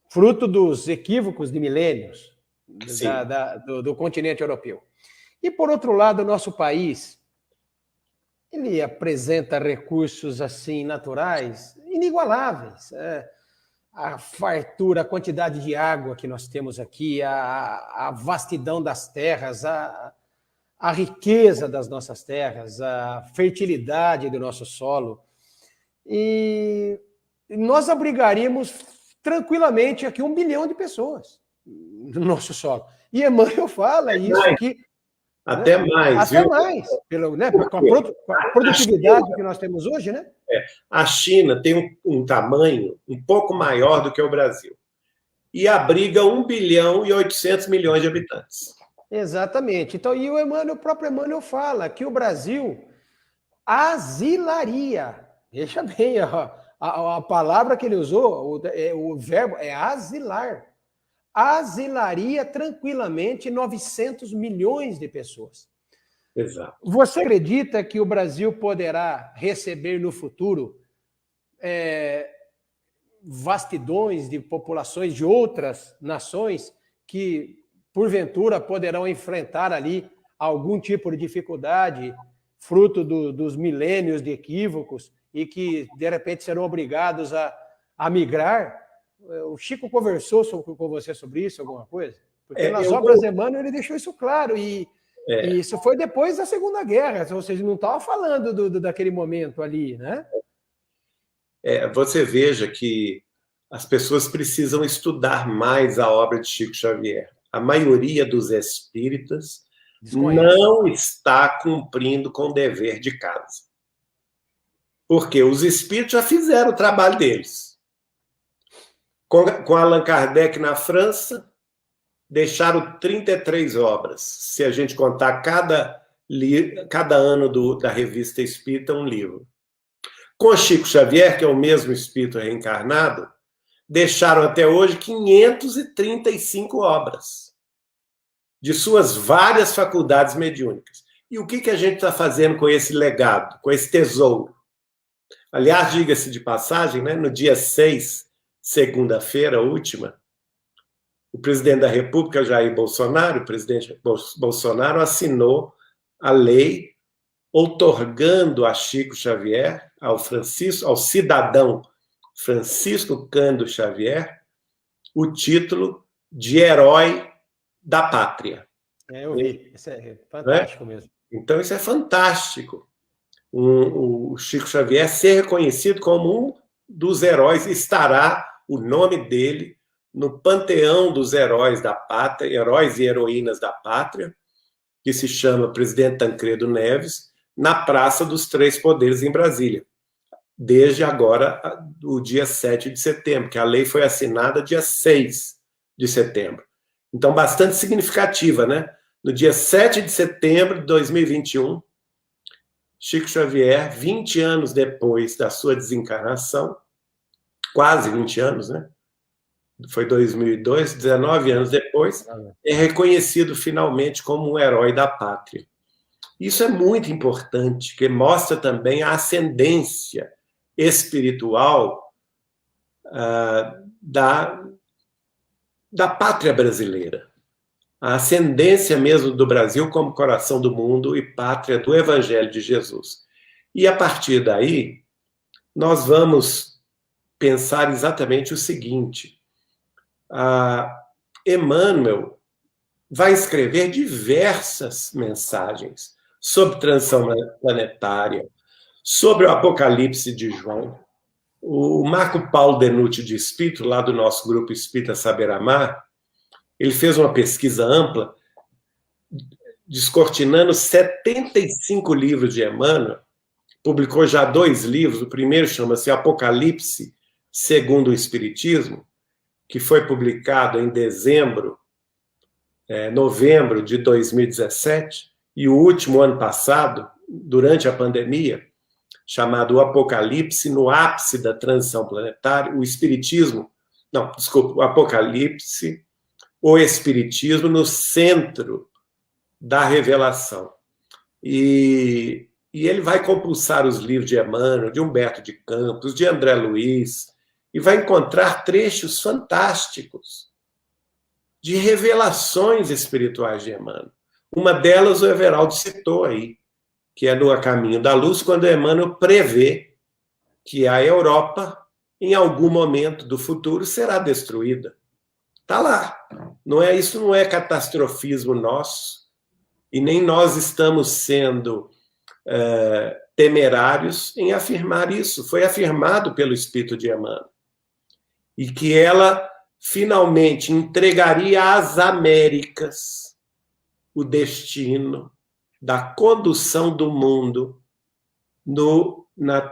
fruto dos equívocos de milênios do continente europeu. E, por outro lado, o nosso país, ele apresenta recursos assim naturais inigualáveis. A fartura, a quantidade de água que nós temos aqui, a vastidão das terras, a riqueza das nossas terras, a fertilidade do nosso solo. E nós abrigaríamos tranquilamente aqui 1 bilhão de pessoas no nosso solo. E Emmanuel fala isso aqui. Até mais, até viu? Mais, com a produtividade que nós temos hoje, né? A China tem um tamanho um pouco maior do que o Brasil e abriga 1 bilhão e 800 milhões de habitantes. Exatamente. Então, e o próprio Emmanuel fala que o Brasil asilaria. Veja bem, a palavra que ele usou, o verbo é asilar. Asilaria tranquilamente 900 milhões de pessoas. Exato. Você acredita que o Brasil poderá receber no futuro vastidões de populações de outras nações que, porventura, poderão enfrentar ali algum tipo de dificuldade, fruto dos milênios de equívocos, e que, de repente, serão obrigados a migrar? O Chico conversou com você sobre isso, alguma coisa? Porque nas obras de Emmanuel ele deixou isso claro, e isso foi depois da Segunda Guerra, ou seja, não estava falando daquele momento ali, né? Você veja que as pessoas precisam estudar mais a obra de Chico Xavier. A maioria dos espíritas não está cumprindo com o dever de casa. Porque os espíritos já fizeram o trabalho deles. Com Allan Kardec na França, deixaram 33 obras. Se a gente contar cada ano da Revista Espírita, um livro. Com Chico Xavier, que é o mesmo espírito reencarnado, deixaram até hoje 535 obras de suas várias faculdades mediúnicas. E o que a gente está fazendo com esse legado, com esse tesouro? Aliás, diga-se de passagem, né, no dia 6, segunda-feira última, o presidente da República, Jair Bolsonaro, o presidente Bolsonaro assinou a lei outorgando a Chico Xavier, ao cidadão Francisco Cândido Xavier, o título de herói da pátria. Eu vi, isso é fantástico mesmo. Então, isso é fantástico. O Chico Xavier ser reconhecido como um dos heróis, estará o nome dele no panteão dos heróis da pátria, heróis e heroínas da pátria, que se chama Presidente Tancredo Neves, na Praça dos Três Poderes, em Brasília, desde agora, o dia 7 de setembro, que a lei foi assinada dia 6 de setembro. Então, bastante significativa, né? No dia 7 de setembro de 2021, Chico Xavier, 20 anos depois da sua desencarnação, quase 20 anos, né? Foi 2002, 19 anos depois, é reconhecido finalmente como um herói da pátria. Isso é muito importante, que mostra também a ascendência espiritual da pátria brasileira. A ascendência mesmo do Brasil como coração do mundo e pátria do Evangelho de Jesus. E a partir daí, nós vamos pensar exatamente o seguinte: Emmanuel vai escrever diversas mensagens sobre transição planetária, sobre o Apocalipse de João. O Marco Paulo Denucci de Espírito, lá do nosso grupo Espírita Saber Amar, ele fez uma pesquisa ampla, descortinando 75 livros de Emmanuel, publicou já 2 livros, o primeiro chama-se Apocalipse segundo o Espiritismo, que foi publicado em novembro de 2017, e o último, ano passado, durante a pandemia, chamado O Apocalipse no ápice da transição planetária, o Apocalipse, o Espiritismo no centro da revelação. E ele vai compulsar os livros de Emmanuel, de Humberto de Campos, de André Luiz, e vai encontrar trechos fantásticos de revelações espirituais de Emmanuel. Uma delas o Everaldo citou aí, que é no A Caminho da Luz, quando Emmanuel prevê que a Europa, em algum momento do futuro, será destruída. Está lá. Isso não é catastrofismo nosso, e nem nós estamos sendo temerários em afirmar isso. Foi afirmado pelo Espírito de Emmanuel. E que ela finalmente entregaria às Américas o destino da condução do mundo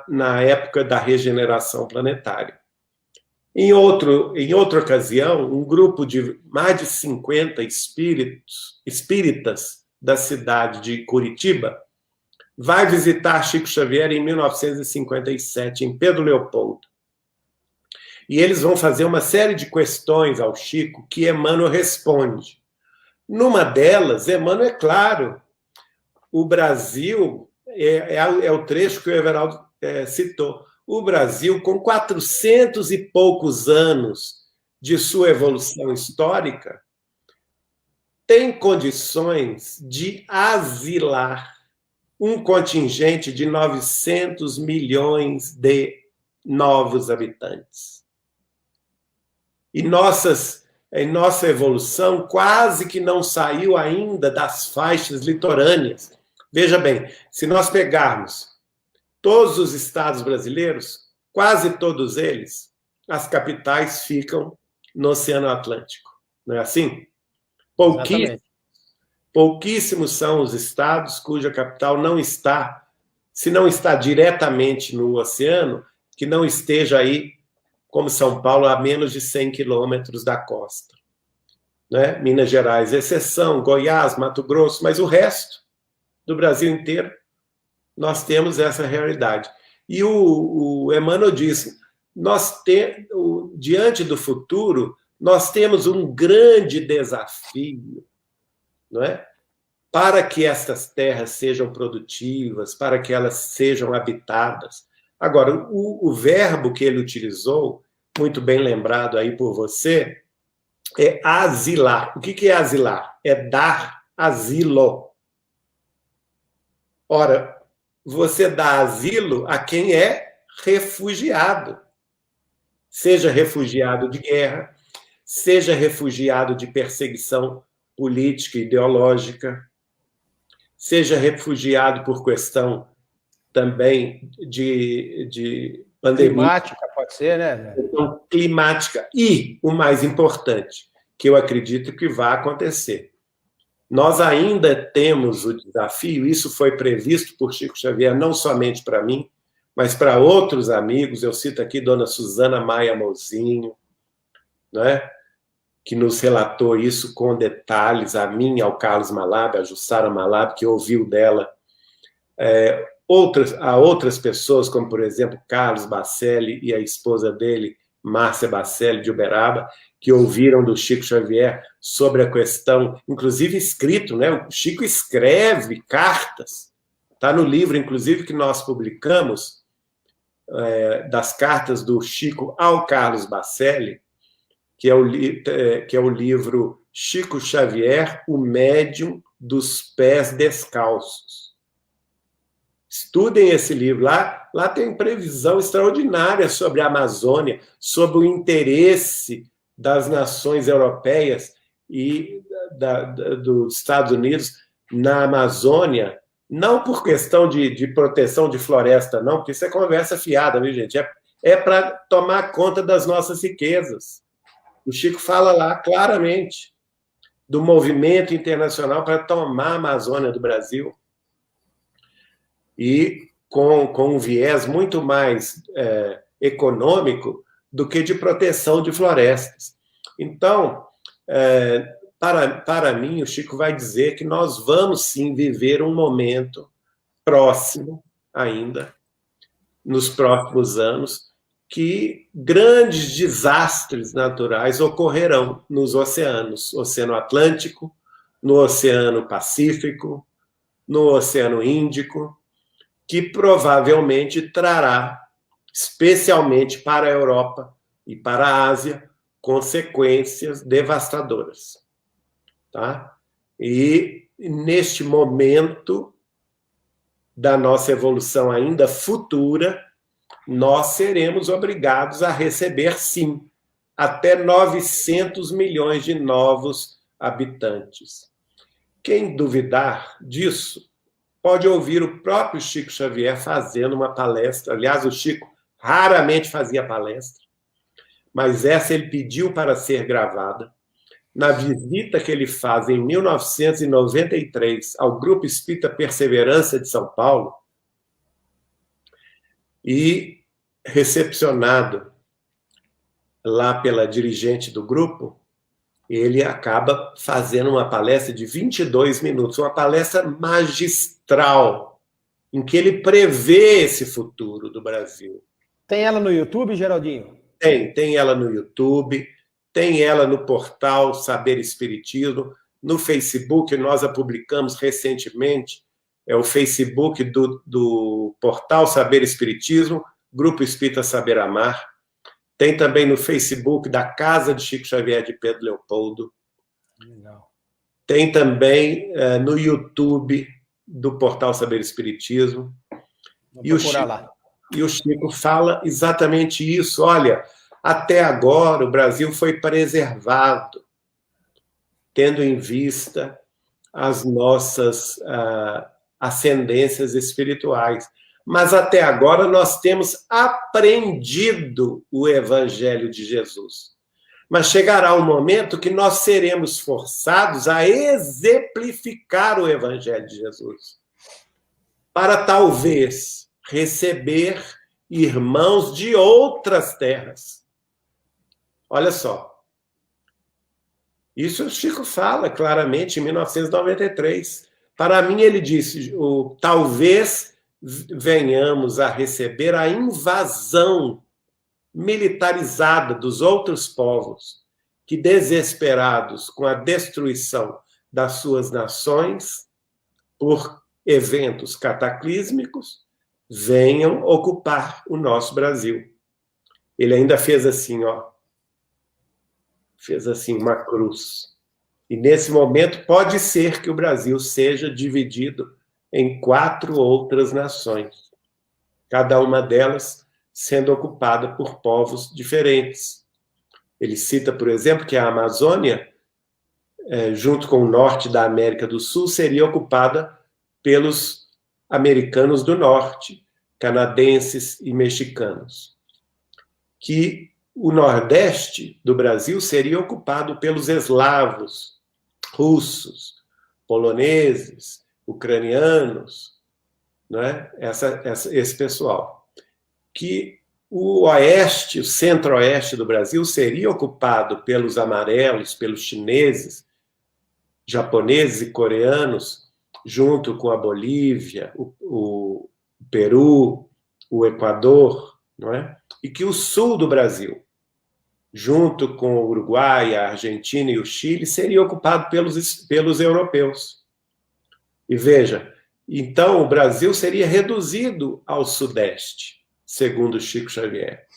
na época da regeneração planetária. Em outra ocasião, um grupo de mais de 50 espíritas da cidade de Curitiba vai visitar Chico Xavier em 1957, em Pedro Leopoldo. E eles vão fazer uma série de questões ao Chico que Emmanuel responde. Numa delas, Emmanuel é claro, o Brasil, é o trecho que o Everaldo citou, o Brasil, com 400 e poucos anos de sua evolução histórica, tem condições de asilar um contingente de 900 milhões de novos habitantes. E nossa evolução quase que não saiu ainda das faixas litorâneas. Veja bem, se nós pegarmos todos os estados brasileiros, quase todos eles, as capitais ficam no Oceano Atlântico. Não é assim? Pouquíssimos Pouquíssimos são os estados cuja capital não está, se não está diretamente no oceano, que não esteja aí, como São Paulo, a menos de 100 quilômetros da costa. Né? Minas Gerais, exceção, Goiás, Mato Grosso, mas o resto do Brasil inteiro, nós temos essa realidade. E o Emmanuel disse, diante do futuro, nós temos um grande desafio, não é? Para que estas terras sejam produtivas, para que elas sejam habitadas. Agora, o verbo que ele utilizou, muito bem lembrado aí por você, é asilar. O que é asilar? É dar asilo. Ora, você dá asilo a quem é refugiado. Seja refugiado de guerra, seja refugiado de perseguição política e ideológica, seja refugiado por questão também de pandemia. Climática, pode ser, né? Questão climática. E, o mais importante, que eu acredito que vai acontecer. Nós ainda temos o desafio, isso foi previsto por Chico Xavier, não somente para mim, mas para outros amigos. Eu cito aqui Dona Suzana Maia Mozinho, né? Que nos relatou isso com detalhes, a mim, ao Carlos Malab, a Jussara Malab, que ouviu dela. A outras pessoas, como, por exemplo, Carlos Bacelli e a esposa dele, Márcia Bacelli, de Uberaba, que ouviram do Chico Xavier sobre a questão, inclusive escrito, né? O Chico escreve cartas. Está no livro, inclusive, que nós publicamos, das cartas do Chico ao Carlos Bacelli, que é o livro Chico Xavier, o médium dos pés descalços. Estudem esse livro. Lá tem previsão extraordinária sobre a Amazônia, sobre o interesse das nações europeias e dos Estados Unidos na Amazônia, não por questão de proteção de floresta, não, porque isso é conversa fiada, viu, gente? É para tomar conta das nossas riquezas. O Chico fala lá claramente do movimento internacional para tomar a Amazônia do Brasil. E com um viés muito mais econômico do que de proteção de florestas. Então, para mim, o Chico vai dizer que nós vamos, sim, viver um momento próximo ainda, nos próximos anos, que grandes desastres naturais ocorrerão nos oceanos, Oceano Atlântico, no Oceano Pacífico, no Oceano Índico, que provavelmente trará, especialmente para a Europa e para a Ásia, consequências devastadoras. Tá? E neste momento da nossa evolução ainda futura, nós seremos obrigados a receber, sim, até 900 milhões de novos habitantes. Quem duvidar disso, pode ouvir o próprio Chico Xavier fazendo uma palestra. Aliás, o Chico raramente fazia palestra, mas essa ele pediu para ser gravada, na visita que ele faz em 1993 ao Grupo Espírita Perseverança de São Paulo, e recepcionado lá pela dirigente do grupo, ele acaba fazendo uma palestra de 22 minutos, uma palestra magistral, em que ele prevê esse futuro do Brasil. Tem ela no YouTube, Geraldinho? Tem ela no YouTube, tem ela no portal Saber Espiritismo, no Facebook, nós a publicamos recentemente, é o Facebook do portal Saber Espiritismo, Grupo Espírita Saber Amar. Tem também no Facebook da Casa de Chico Xavier de Pedro Leopoldo. Legal. Tem também no YouTube do portal Saber Espiritismo. E o Chico fala exatamente isso. Olha, até agora o Brasil foi preservado, tendo em vista as nossas ascendências espirituais. Mas até agora nós temos aprendido o Evangelho de Jesus. mas chegará um momento que nós seremos forçados a exemplificar o Evangelho de Jesus, para talvez receber irmãos de outras terras. Olha só. Isso o Chico fala claramente em 1993. Para mim, ele disse, talvez venhamos a receber a invasão militarizada dos outros povos, que, desesperados com a destruição das suas nações, por eventos cataclísmicos, venham ocupar o nosso Brasil. Ele ainda fez assim, ó. Fez assim uma cruz. E nesse momento pode ser que o Brasil seja dividido em 4 outras nações, cada uma delas sendo ocupada por povos diferentes. Ele cita, por exemplo, que a Amazônia, junto com o norte da América do Sul, seria ocupada pelos americanos do norte, canadenses e mexicanos. Que o nordeste do Brasil seria ocupado pelos eslavos, russos, poloneses, ucranianos, né? Esse pessoal. Que o oeste, o centro-oeste do Brasil seria ocupado pelos amarelos, pelos chineses, japoneses e coreanos, junto com a Bolívia, o Peru, o Equador, não é? E que o sul do Brasil, junto com o Uruguai, a Argentina e o Chile, seria ocupado pelos europeus. E veja, então o Brasil seria reduzido ao sudeste, segundo Chico Xavier.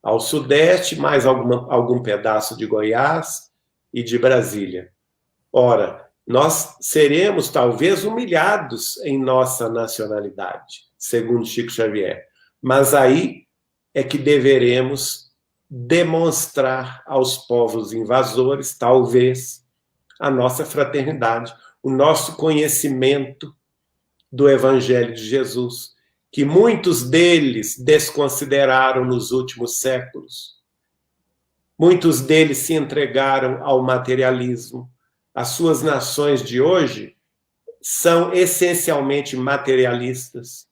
Ao sudeste, mais algum pedaço de Goiás e de Brasília. Ora, nós seremos talvez humilhados em nossa nacionalidade, segundo Chico Xavier. Mas aí é que deveremos demonstrar aos povos invasores, talvez, a nossa fraternidade, o nosso conhecimento do Evangelho de Jesus, que muitos deles desconsideraram nos últimos séculos. Muitos deles se entregaram ao materialismo. As suas nações de hoje são essencialmente materialistas.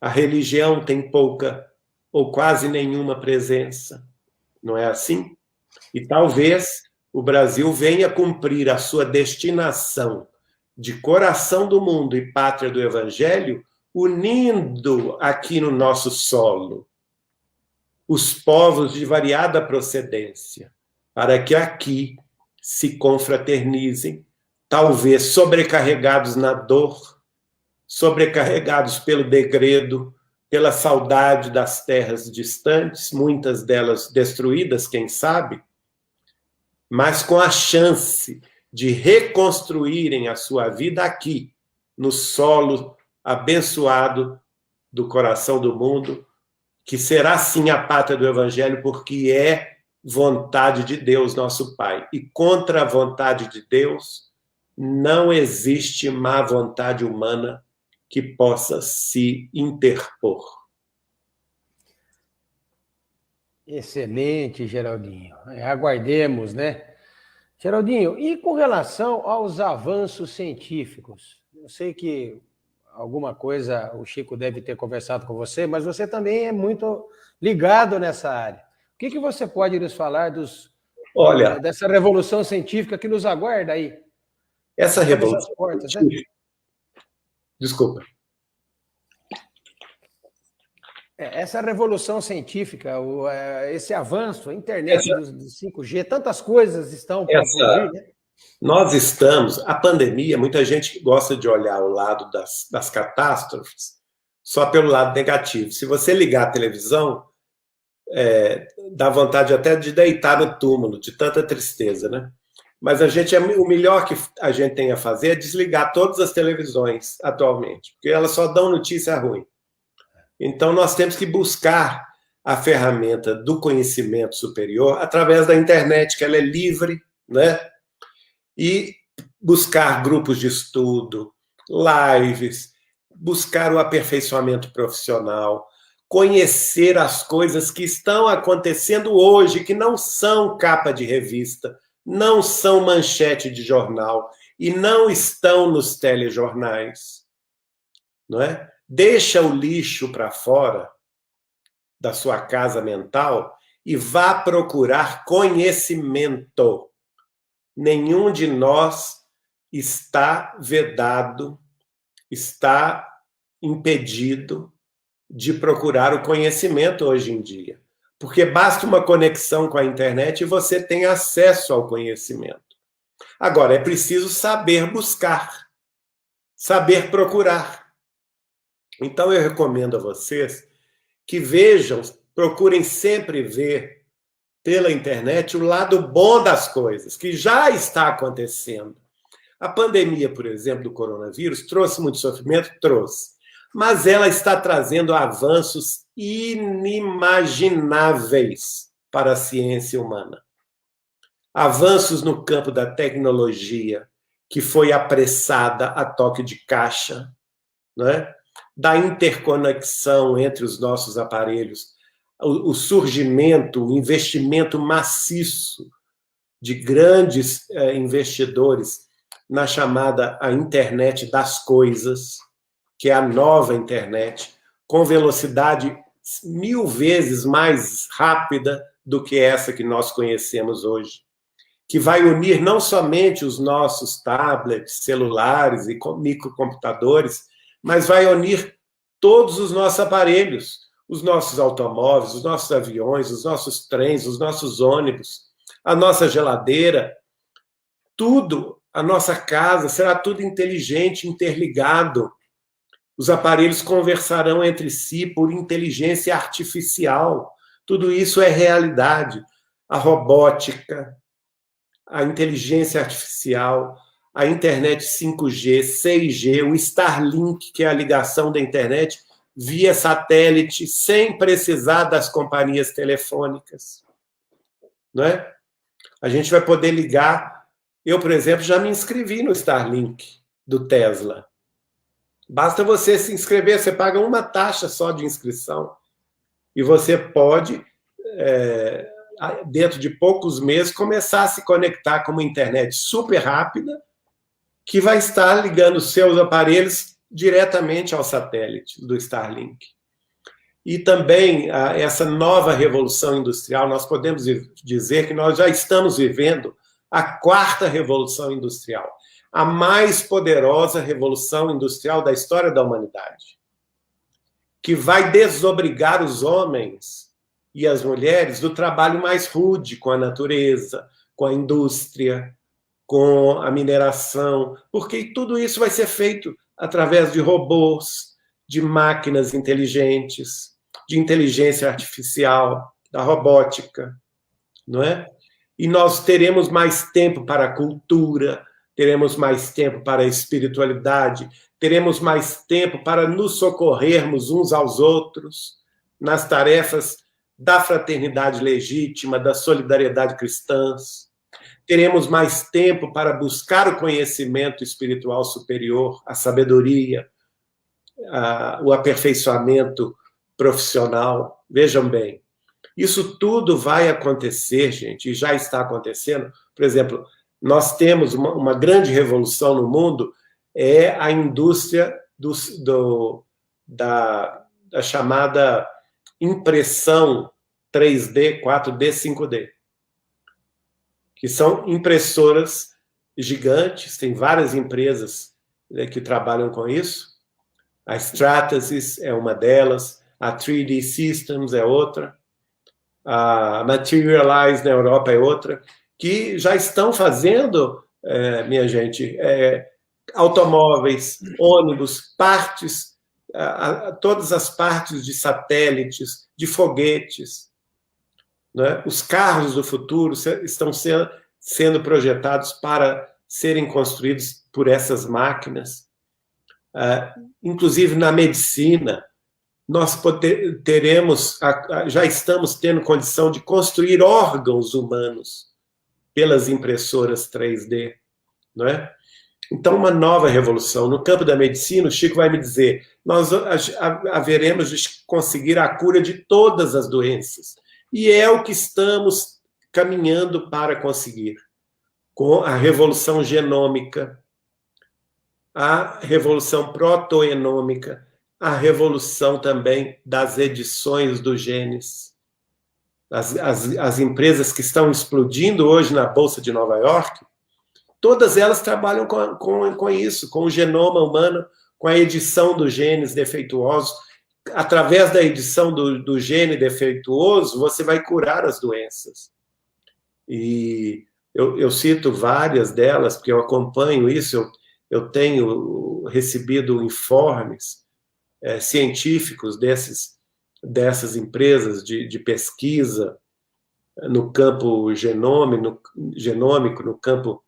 A religião tem pouca ou quase nenhuma presença. Não é assim? E talvez o Brasil venha cumprir a sua destinação de coração do mundo e pátria do Evangelho, unindo aqui no nosso solo os povos de variada procedência, para que aqui se confraternizem, talvez sobrecarregados na dor, sobrecarregados pelo degredo, pela saudade das terras distantes, muitas delas destruídas, quem sabe, mas com a chance de reconstruírem a sua vida aqui, no solo abençoado do coração do mundo, que será sim a pátria do Evangelho, porque é vontade de Deus, nosso Pai. E contra a vontade de Deus não existe má vontade humana que possa se interpor. Excelente, Geraldinho. Aguardemos, né? Geraldinho, e com relação aos avanços científicos? Eu sei que alguma coisa o Chico deve ter conversado com você, mas você também é muito ligado nessa área. O que você pode nos falar dessa revolução científica que nos aguarda aí? Essa revolução científica... né? Desculpa. Essa revolução científica, esse avanço, a internet do 5G, tantas coisas estão para surgir, né? Nós estamos... A pandemia, muita gente gosta de olhar o lado das catástrofes só pelo lado negativo. Se você ligar a televisão, dá vontade até de deitar no túmulo, de tanta tristeza, né? Mas o melhor que a gente tem a fazer é desligar todas as televisões atualmente, porque elas só dão notícia ruim. Então, nós temos que buscar a ferramenta do conhecimento superior através da internet, que ela é livre, né? E buscar grupos de estudo, lives, buscar o aperfeiçoamento profissional, conhecer as coisas que estão acontecendo hoje, que não são capa de revista, não são manchete de jornal e não estão nos telejornais, não é? Deixa o lixo para fora da sua casa mental e vá procurar conhecimento. Nenhum de nós está vedado, está impedido de procurar o conhecimento hoje em dia. Porque basta uma conexão com a internet e você tem acesso ao conhecimento. Agora, é preciso saber buscar, saber procurar. Então, eu recomendo a vocês que vejam, procurem sempre ver pela internet o lado bom das coisas, que já está acontecendo. A pandemia, por exemplo, do coronavírus, trouxe muito sofrimento? Trouxe. Mas ela está trazendo avanços inimagináveis para a ciência humana. Avanços no campo da tecnologia, que foi apressada a toque de caixa, não é? Da interconexão entre os nossos aparelhos, o surgimento, o investimento maciço de grandes investidores na chamada a internet das coisas, que é a nova internet, com velocidade 1000 vezes mais rápida do que essa que nós conhecemos hoje, que vai unir não somente os nossos tablets, celulares e microcomputadores, mas vai unir todos os nossos aparelhos, os nossos automóveis, os nossos aviões, os nossos trens, os nossos ônibus, a nossa geladeira, tudo, a nossa casa, será tudo inteligente, interligado. Os aparelhos conversarão entre si por inteligência artificial. Tudo isso é realidade. A robótica, a inteligência artificial, a internet 5G, 6G, o Starlink, que é a ligação da internet via satélite, sem precisar das companhias telefônicas. Não é? A gente vai poder ligar. Eu, por exemplo, já me inscrevi no Starlink do Tesla. Basta você se inscrever, você paga uma taxa só de inscrição e você pode, dentro de poucos meses, começar a se conectar com uma internet super rápida que vai estar ligando os seus aparelhos diretamente ao satélite do Starlink. E também essa nova revolução industrial, nós podemos dizer que nós já estamos vivendo a 4ª revolução industrial, a mais poderosa revolução industrial da história da humanidade, que vai desobrigar os homens e as mulheres do trabalho mais rude com a natureza, com a indústria, com a mineração, porque tudo isso vai ser feito através de robôs, de máquinas inteligentes, de inteligência artificial, da robótica, não é? E nós teremos mais tempo para a cultura, teremos mais tempo para a espiritualidade, teremos mais tempo para nos socorrermos uns aos outros nas tarefas da fraternidade legítima, da solidariedade cristã. Teremos mais tempo para buscar o conhecimento espiritual superior, a sabedoria, o aperfeiçoamento profissional. Vejam bem, isso tudo vai acontecer, gente, e já está acontecendo. Por exemplo, nós temos uma grande revolução no mundo, é a indústria da chamada impressão 3D, 4D, 5D, que são impressoras gigantes, tem várias empresas que trabalham com isso. A Stratasys é uma delas, a 3D Systems é outra, a Materialize na Europa é outra, que já estão fazendo, minha gente, automóveis, ônibus, partes, todas as partes de satélites, de foguetes. Né? Os carros do futuro estão sendo projetados para serem construídos por essas máquinas. Inclusive na medicina, nós já estamos tendo condição de construir órgãos humanos pelas impressoras 3D, não é? Então, uma nova revolução. No campo da medicina, o Chico vai me dizer, nós haveremos de conseguir a cura de todas as doenças. E é o que estamos caminhando para conseguir. Com a revolução genômica, a revolução protoenômica, a revolução também das edições dos genes. As empresas que estão explodindo hoje na Bolsa de Nova York, todas elas trabalham com isso, com o genoma humano, com a edição dos genes defeituosos. Através da edição do gene defeituoso, você vai curar as doenças. E eu cito várias delas, porque eu acompanho isso, eu tenho recebido informes científicos dessas empresas de pesquisa no campo genômico, no campo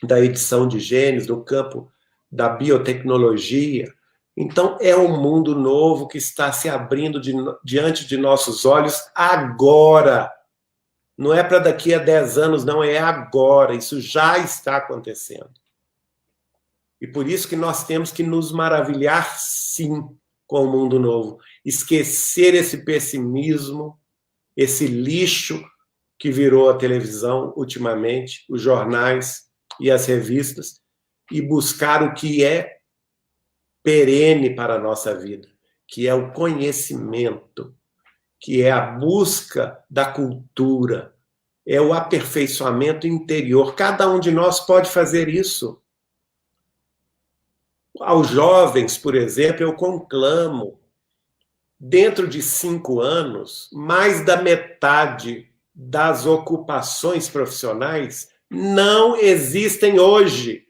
da edição de genes, no campo da biotecnologia. Então, é um mundo novo que está se abrindo diante de nossos olhos agora. Não é para daqui a 10 anos, não, é agora. Isso já está acontecendo. E por isso que nós temos que nos maravilhar, sim, com o mundo novo. Esquecer esse pessimismo, esse lixo que virou a televisão ultimamente, os jornais e as revistas, e buscar o que é perene para a nossa vida, que é o conhecimento, que é a busca da cultura, é o aperfeiçoamento interior. Cada um de nós pode fazer isso. Aos jovens, por exemplo, eu conclamo, dentro de 5 anos, mais da metade das ocupações profissionais não existem hoje.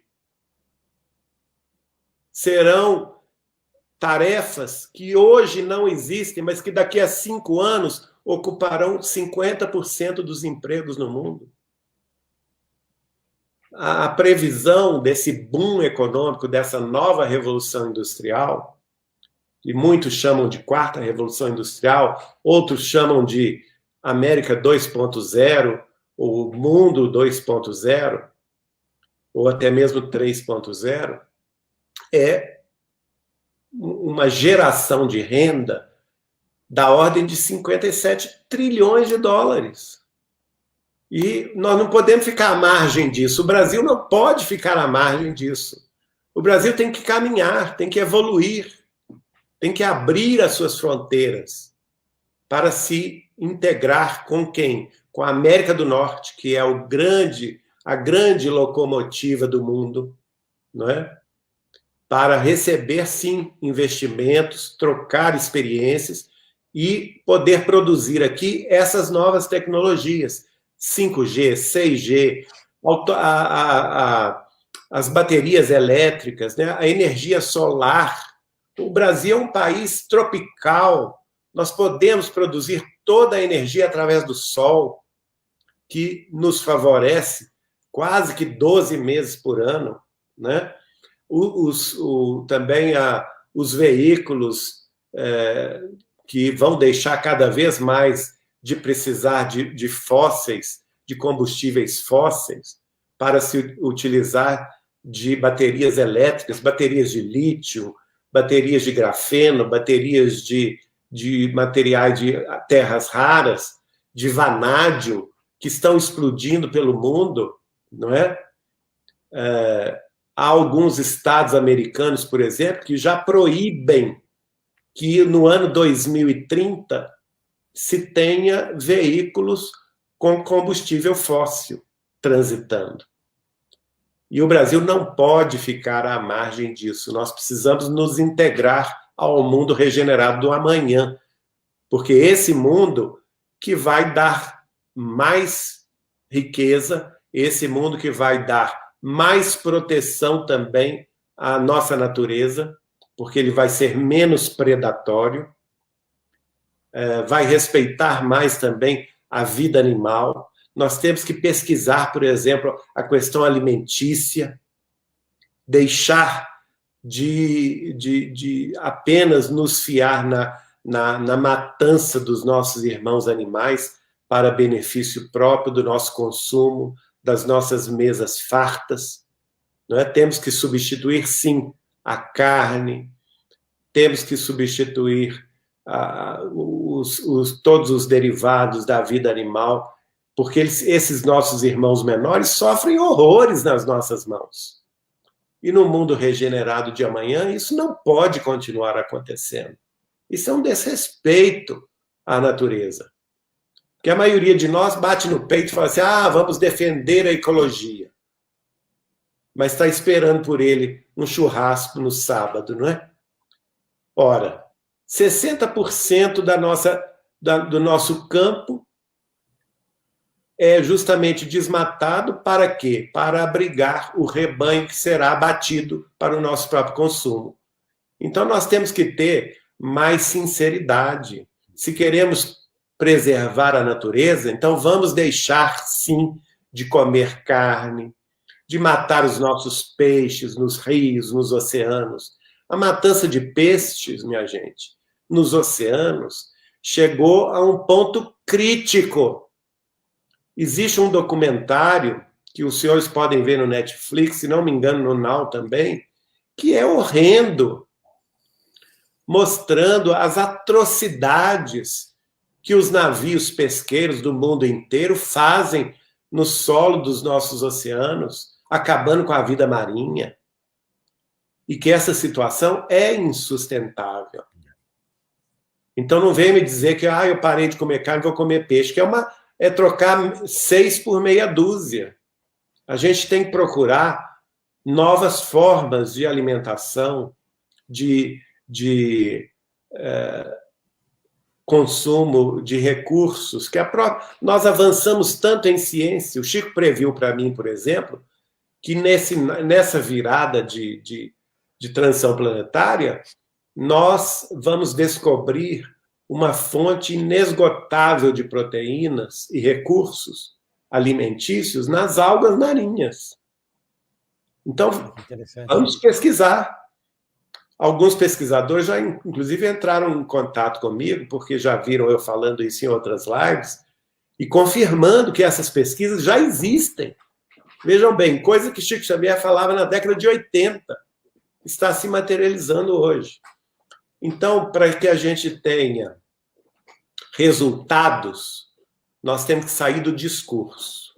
Serão tarefas que hoje não existem, mas que daqui a 5 anos ocuparão 50% dos empregos no mundo. A previsão desse boom econômico, dessa nova revolução industrial, que muitos chamam de quarta revolução industrial, outros chamam de América 2.0, ou mundo 2.0, ou até mesmo 3.0, é uma geração de renda da ordem de 57 trilhões de dólares. E nós não podemos ficar à margem disso. O Brasil não pode ficar à margem disso. O Brasil tem que caminhar, tem que evoluir, tem que abrir as suas fronteiras para se integrar com quem? Com a América do Norte, que é a grande locomotiva do mundo, não é? Para receber, sim, investimentos, trocar experiências e poder produzir aqui essas novas tecnologias, 5G, 6G, as baterias elétricas, né? A energia solar. O Brasil é um país tropical, nós podemos produzir toda a energia através do sol, que nos favorece quase que 12 meses por ano, né? Também os veículos que vão deixar cada vez mais de precisar de fósseis, de combustíveis fósseis, para se utilizar de baterias elétricas, baterias de lítio, baterias de grafeno, baterias de materiais de terras raras, de vanádio, que estão explodindo pelo mundo, não é? Há alguns estados americanos, por exemplo, que já proíbem que no ano 2030 se tenha veículos com combustível fóssil transitando. E o Brasil não pode ficar à margem disso. Nós precisamos nos integrar ao mundo regenerado do amanhã, porque esse mundo que vai dar mais riqueza, esse mundo que vai dar mais proteção também à nossa natureza, porque ele vai ser menos predatório, vai respeitar mais também a vida animal. Nós temos que pesquisar, por exemplo, a questão alimentícia, deixar de apenas nos fiar na matança dos nossos irmãos animais para benefício próprio do nosso consumo, das nossas mesas fartas. não é? Temos que substituir, sim, a carne, temos que substituir todos os derivados da vida animal, porque esses nossos irmãos menores sofrem horrores nas nossas mãos. E no mundo regenerado de amanhã, isso não pode continuar acontecendo. Isso é um desrespeito à natureza. Porque a maioria de nós bate no peito e fala assim, vamos defender a ecologia. Mas está esperando por ele um churrasco no sábado, não é? Ora, 60% do nosso campo é justamente desmatado para quê? Para abrigar o rebanho que será abatido para o nosso próprio consumo. Então, nós temos que ter mais sinceridade. Se queremos preservar a natureza, então vamos deixar, sim, de comer carne, de matar os nossos peixes nos rios, nos oceanos. A matança de peixes, minha gente, nos oceanos, chegou a um ponto crítico. Existe um documentário que os senhores podem ver no Netflix, se não me engano, no Now também, que é horrendo, mostrando as atrocidades que os navios pesqueiros do mundo inteiro fazem no solo dos nossos oceanos, acabando com a vida marinha. E que essa situação é insustentável. Então não venha me dizer que eu parei de comer carne, vou comer peixe, que é trocar 6 por meia dúzia. A gente tem que procurar novas formas de alimentação, de consumo de recursos, que nós avançamos tanto em ciência. O Chico previu para mim, por exemplo, que nessa virada de transição planetária, nós vamos descobrir uma fonte inesgotável de proteínas e recursos alimentícios nas algas marinhas. Então, vamos pesquisar. Alguns pesquisadores já, inclusive, entraram em contato comigo, porque já viram eu falando isso em outras lives, e confirmando que essas pesquisas já existem. Vejam bem, coisa que Chico Xavier falava na década de 80, está se materializando hoje. Então, para que a gente tenha resultados, nós temos que sair do discurso.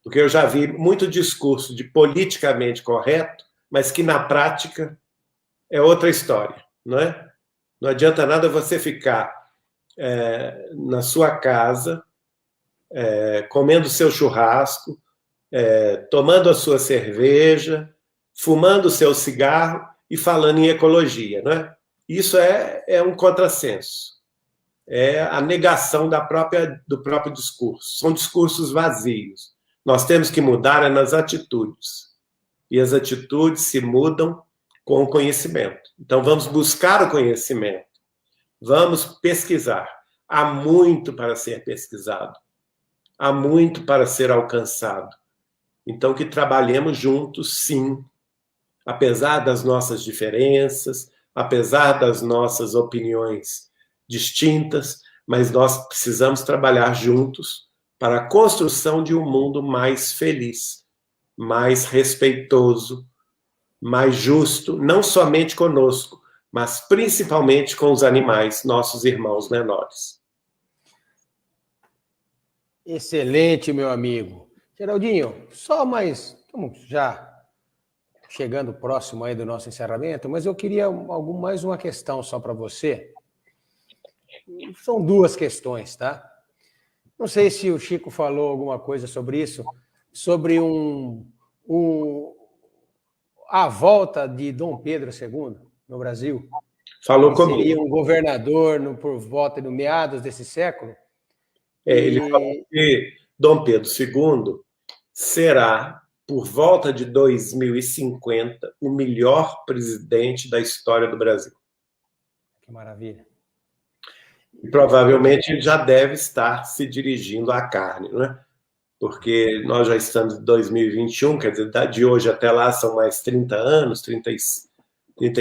Porque eu já vi muito discurso de politicamente correto, mas que na prática é outra história, não é? Não adianta nada você ficar na sua casa, comendo seu churrasco, tomando a sua cerveja, fumando o seu cigarro e falando em ecologia, não é? Isso é um contrassenso. É a negação do próprio discurso. São discursos vazios. Nós temos que mudar nas atitudes. E as atitudes se mudam com o conhecimento. Então, vamos buscar o conhecimento. Vamos pesquisar. Há muito para ser pesquisado. Há muito para ser alcançado. Então, que trabalhemos juntos, sim, apesar das nossas diferenças, apesar das nossas opiniões distintas, mas nós precisamos trabalhar juntos para a construção de um mundo mais feliz, mais respeitoso, mais justo, não somente conosco, mas principalmente com os animais, nossos irmãos menores. Excelente, meu amigo. Geraldinho, estamos já chegando próximo aí do nosso encerramento, mas eu queria mais uma questão só para você. São 2 questões, tá? Não sei se o Chico falou alguma coisa sobre isso, sobre a volta de Dom Pedro II no Brasil. Falou comigo. Seria um governador por volta do meados desse século. Ele falou que Dom Pedro II será, por volta de 2050, o melhor presidente da história do Brasil. Que maravilha. E provavelmente ele já deve estar se dirigindo à carne, não é? Porque nós já estamos em 2021, quer dizer, de hoje até lá são mais 30 anos, 30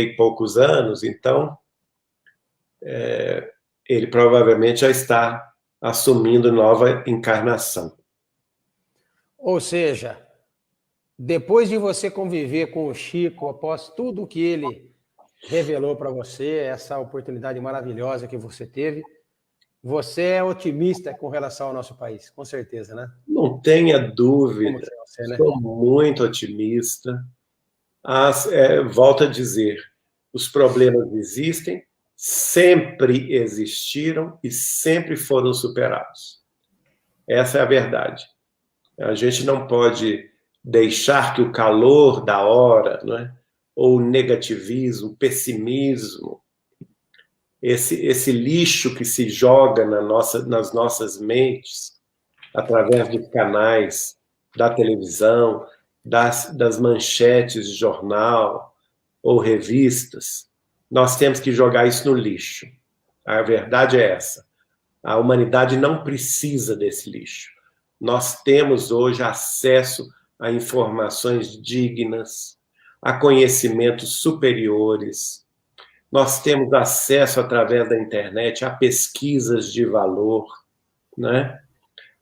e poucos anos, então ele provavelmente já está assumindo nova encarnação. Ou seja, depois de você conviver com o Chico, após tudo que ele revelou para você, essa oportunidade maravilhosa que você teve, você é otimista com relação ao nosso país, com certeza, né? Não tenha Como dúvida, que é você, né? sou muito otimista. Volto a dizer, os problemas existem, sempre existiram e sempre foram superados. Essa é a verdade. A gente não pode deixar que o calor da hora, não é? Ou o negativismo, o pessimismo, esse lixo que se joga nas nossas mentes, através dos canais da televisão, das manchetes de jornal ou revistas, nós temos que jogar isso no lixo. A verdade é essa. A humanidade não precisa desse lixo. Nós temos hoje acesso a informações dignas, a conhecimentos superiores. Nós temos acesso, através da internet, a pesquisas de valor, né?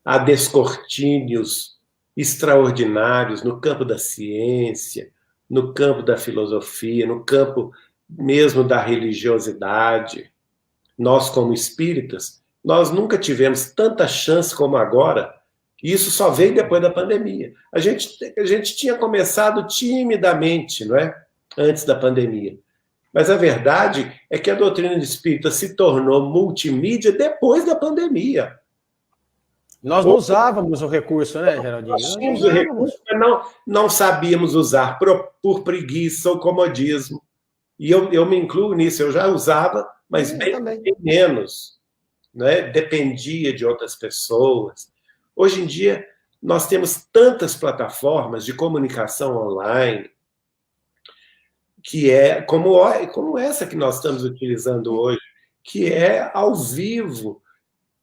A descortínios extraordinários no campo da ciência, no campo da filosofia, no campo mesmo da religiosidade. Nós, como espíritas, nós nunca tivemos tanta chance como agora. E isso só veio depois da pandemia. A gente tinha começado timidamente, não é? Antes da pandemia. Mas a verdade é que a doutrina espírita se tornou multimídia depois da pandemia. Nós não usávamos o recurso, né, Geraldinho? Nós tínhamos o recurso, mas não sabíamos usar por preguiça ou comodismo. E eu me incluo nisso, eu já usava, mas bem menos. Né? Dependia de outras pessoas. Hoje em dia, nós temos tantas plataformas de comunicação online, que é como essa que nós estamos utilizando hoje, que é ao vivo,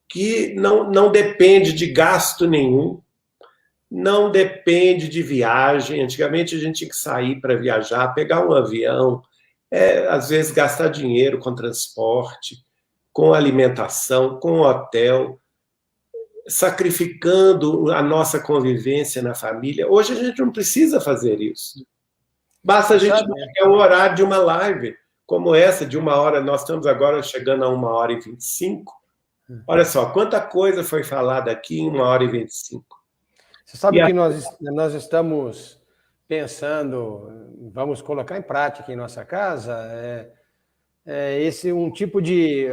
que não depende de gasto nenhum, não depende de viagem. Antigamente a gente tinha que sair para viajar, pegar um avião, às vezes gastar dinheiro com transporte, com alimentação, com hotel, sacrificando a nossa convivência na família. Hoje a gente não precisa fazer isso. Basta a gente marcar o horário de uma live como essa, de 1 hora. Nós estamos agora chegando a 1h25. Olha só, quanta coisa foi falada aqui em 1h25. Você sabe que nós estamos pensando, vamos colocar em prática em nossa casa, um tipo de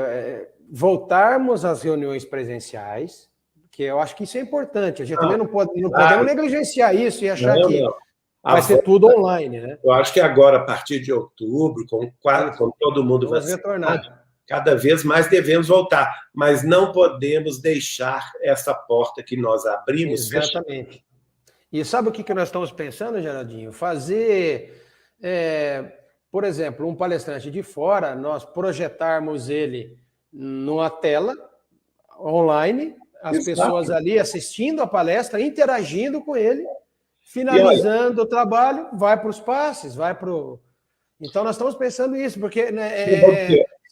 voltarmos às reuniões presenciais, que eu acho que isso é importante. A gente também não podemos negligenciar isso e achar que vai ser tudo online, né? Eu acho que agora, a partir de outubro, com todo mundo vacinado, cada vez mais devemos voltar, mas não podemos deixar essa porta que nós abrimos fechada. Exatamente. E sabe o que nós estamos pensando, Geraldinho? Fazer, por exemplo, um palestrante de fora, nós projetarmos ele numa tela online, as pessoas ali assistindo a palestra, interagindo com ele, finalizando o trabalho, vai para os passes, vai para o... Então, nós estamos pensando nisso, porque...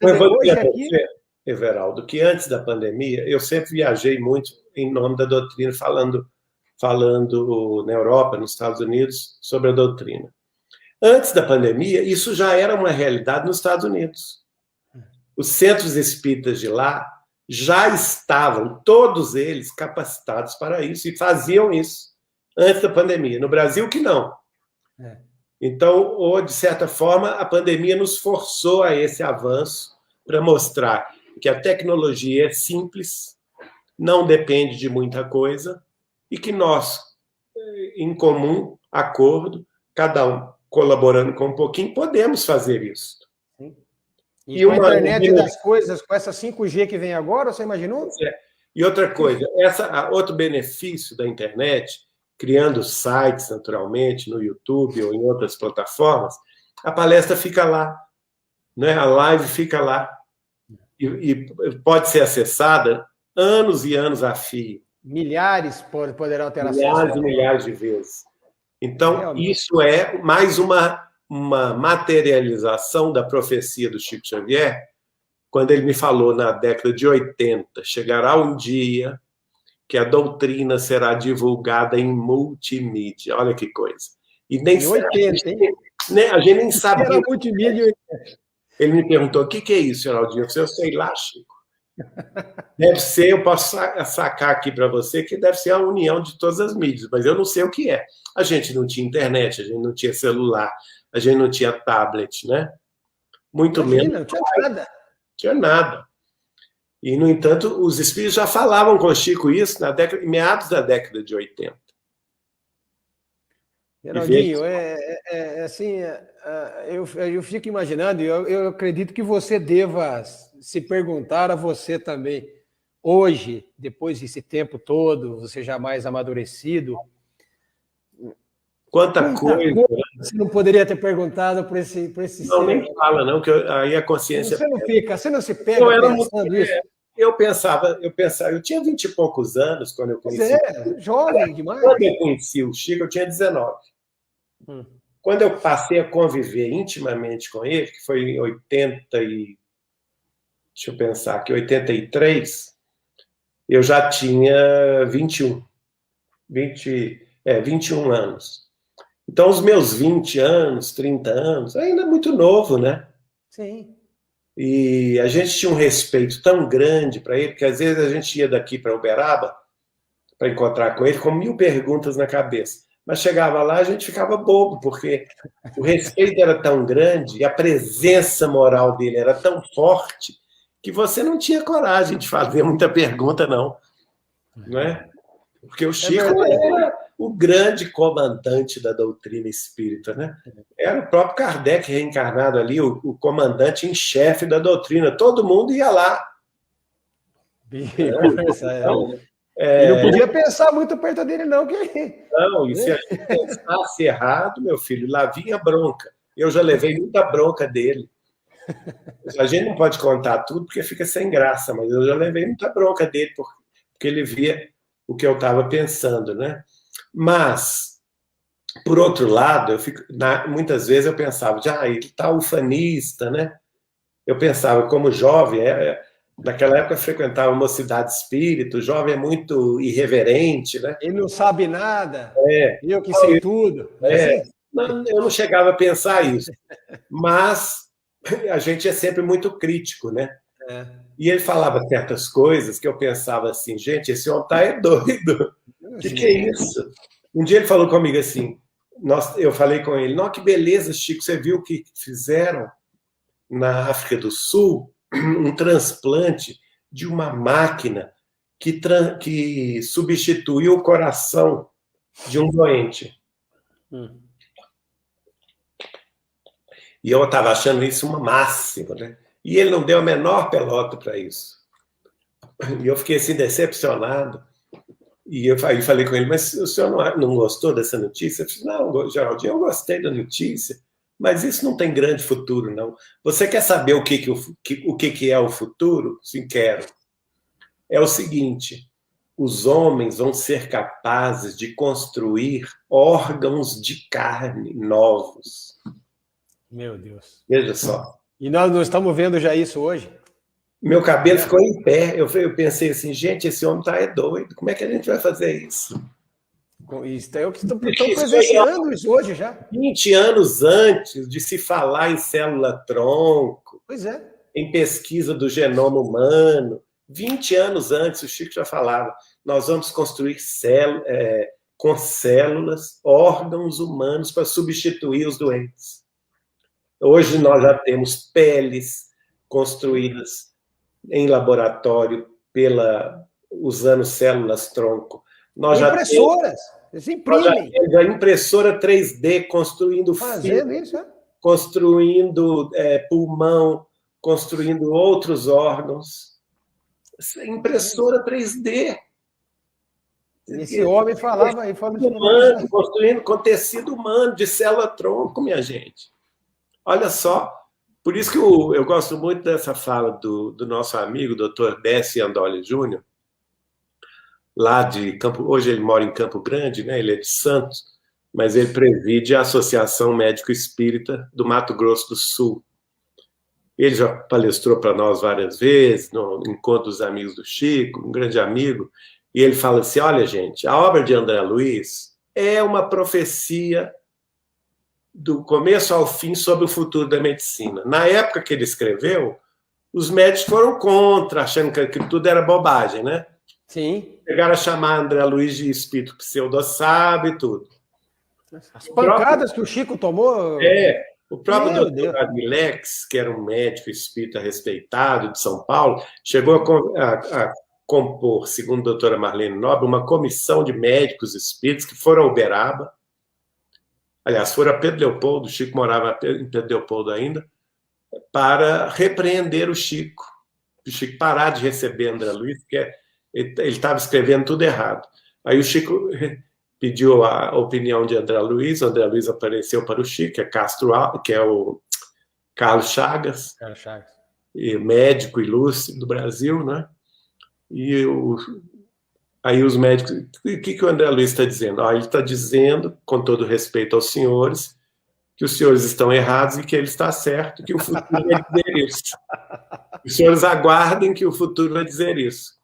Eu vou dizer para você, Everaldo, que antes da pandemia, eu sempre viajei muito em nome da doutrina, falando na Europa, nos Estados Unidos, sobre a doutrina. Antes da pandemia, isso já era uma realidade nos Estados Unidos. Os centros espíritas de lá já estavam, todos eles, capacitados para isso, e faziam isso antes da pandemia. No Brasil, que não. Então, de certa forma, a pandemia nos forçou a esse avanço para mostrar que a tecnologia é simples, não depende de muita coisa, e que nós, em comum acordo, cada um colaborando com um pouquinho, podemos fazer isso. E com a internet das coisas, com essa 5G que vem agora, você imaginou? E outra coisa, outro benefício da internet, criando sites, naturalmente, no YouTube ou em outras plataformas, a palestra fica lá, né? A live fica lá, e pode ser acessada anos e anos a fio. Milhares poderão ter acesso. Milhares e milhares de vezes. Então, realmente, isso é mais uma materialização da profecia do Chico Xavier, quando ele me falou na década de 80, chegará um dia que a doutrina será divulgada em multimídia. Olha que coisa. E nem Em 80, hein? a gente nem sabia. Era multimídia. Ele me perguntou, o que é isso, Geraldinho? Eu sei lá, Chico. Deve ser, eu posso sacar aqui para você, que deve ser a união de todas as mídias, mas eu não sei o que é. A gente não tinha internet, a gente não tinha celular, a gente não tinha tablet, né? Muito menos. Não tinha nada. Não tinha nada. E, no entanto, os espíritos já falavam com o Chico isso em meados da década de 80. Geraldinho, assim, eu fico imaginando, e eu acredito que você deva se perguntar a você também, hoje, depois desse tempo todo, você já mais amadurecido, quanta coisa você não poderia ter perguntado por esse não, ser. nem fala, não, que aí a consciência... Você não se pega pensando isso? Eu pensava, eu tinha 20 e poucos anos quando eu conheci. Jovem demais. Quando eu conheci o Chico, eu tinha 19. Quando eu passei a conviver intimamente com ele, que foi em 83, eu já tinha 21 anos. Então, os meus 20 anos, 30 anos, ainda é muito novo, né? Sim. E a gente tinha um respeito tão grande para ele, que às vezes a gente ia daqui para Uberaba para encontrar com ele com 1000 perguntas na cabeça. Mas chegava lá, a gente ficava bobo, porque o respeito era tão grande e a presença moral dele era tão forte que você não tinha coragem de fazer muita pergunta, não. Não é? Porque o Chico era o grande comandante da doutrina espírita, né? Era o próprio Kardec reencarnado ali, o comandante em chefe da doutrina. Todo mundo ia lá. Então, e não podia pensar muito perto dele, não. Não, e se a gente pensasse errado, meu filho, lá vinha bronca. Eu já levei muita bronca dele. A gente não pode contar tudo porque fica sem graça, mas eu já levei muita bronca dele porque ele via o que eu estava pensando, né? Mas, por outro lado, muitas vezes eu pensava, ele está ufanista, né? Eu pensava, como jovem, naquela época eu frequentava uma mocidade espírita, o jovem é muito irreverente, né? Ele não sabe nada, eu que sei tudo. Não, eu não chegava a pensar isso, mas a gente é sempre muito crítico, né? E ele falava certas coisas que eu pensava assim, gente, esse homem tá doido. O que é isso? Um dia ele falou comigo assim, eu falei com ele, nossa, que beleza, Chico, você viu o que fizeram na África do Sul? Um transplante de uma máquina que substituiu o coração de um doente. E eu estava achando isso uma máxima, né? E ele não deu a menor pelota para isso. E eu fiquei assim, decepcionado. E eu falei com ele, mas o senhor não gostou dessa notícia? Eu disse, não, Geraldinho, eu gostei da notícia, mas isso não tem grande futuro, não. Você quer saber o que é o futuro? Sim, quero. É o seguinte, os homens vão ser capazes de construir órgãos de carne novos. Meu Deus. Veja só. E nós não estamos vendo já isso hoje? Meu cabelo ficou em pé. Eu pensei assim, gente, esse homem tá doido. Como é que a gente vai fazer isso? Isso é o que estão presenciando isso hoje já. 20 anos antes de se falar em célula-tronco, em pesquisa do genoma humano, 20 anos antes, o Chico já falava, nós vamos construir com células, órgãos humanos para substituir os doentes. Hoje nós já temos peles construídas em laboratório usando células-tronco. Impressoras, eles imprimem. A impressora 3D construindo fazendo isso, construindo pulmão, construindo outros órgãos. Impressora 3D. Esse homem falava aí, humano, construindo com tecido humano, de célula-tronco, minha gente. Olha só. Por isso que eu gosto muito dessa fala do nosso amigo, Dr. Décio Andoli Júnior, lá de hoje ele mora em Campo Grande, né? Ele é de Santos, mas ele preside a Associação Médico Espírita do Mato Grosso do Sul. Ele já palestrou para nós várias vezes, no Encontro dos Amigos do Chico, um grande amigo, E ele fala assim, olha, gente, a obra de André Luiz é uma profecia do começo ao fim sobre o futuro da medicina. Na época que ele escreveu, os médicos foram contra, achando que tudo era bobagem, né? Sim. Chegaram a chamar André Luiz de espírito pseudo-sábio e tudo. As pancadas que o Chico tomou... O próprio Dr. Admilex, que era um médico espírita respeitado de São Paulo, chegou a compor, segundo a doutora Marlene Nobre, uma comissão de médicos espíritas que foram a Uberaba. Aliás, foram a Pedro Leopoldo, o Chico morava em Pedro Leopoldo ainda, para repreender o Chico parar de receber André Luiz, porque ele estava escrevendo tudo errado. Aí o Chico pediu a opinião de André Luiz apareceu para o Chico, que é o Carlos Chagas, e médico ilustre do Brasil, né? E aí os médicos... O que o André Luiz está dizendo? Ele está dizendo, com todo respeito aos senhores, que os senhores estão errados e que ele está certo, que o futuro vai dizer isso. Os senhores aguardem que o futuro vai dizer isso.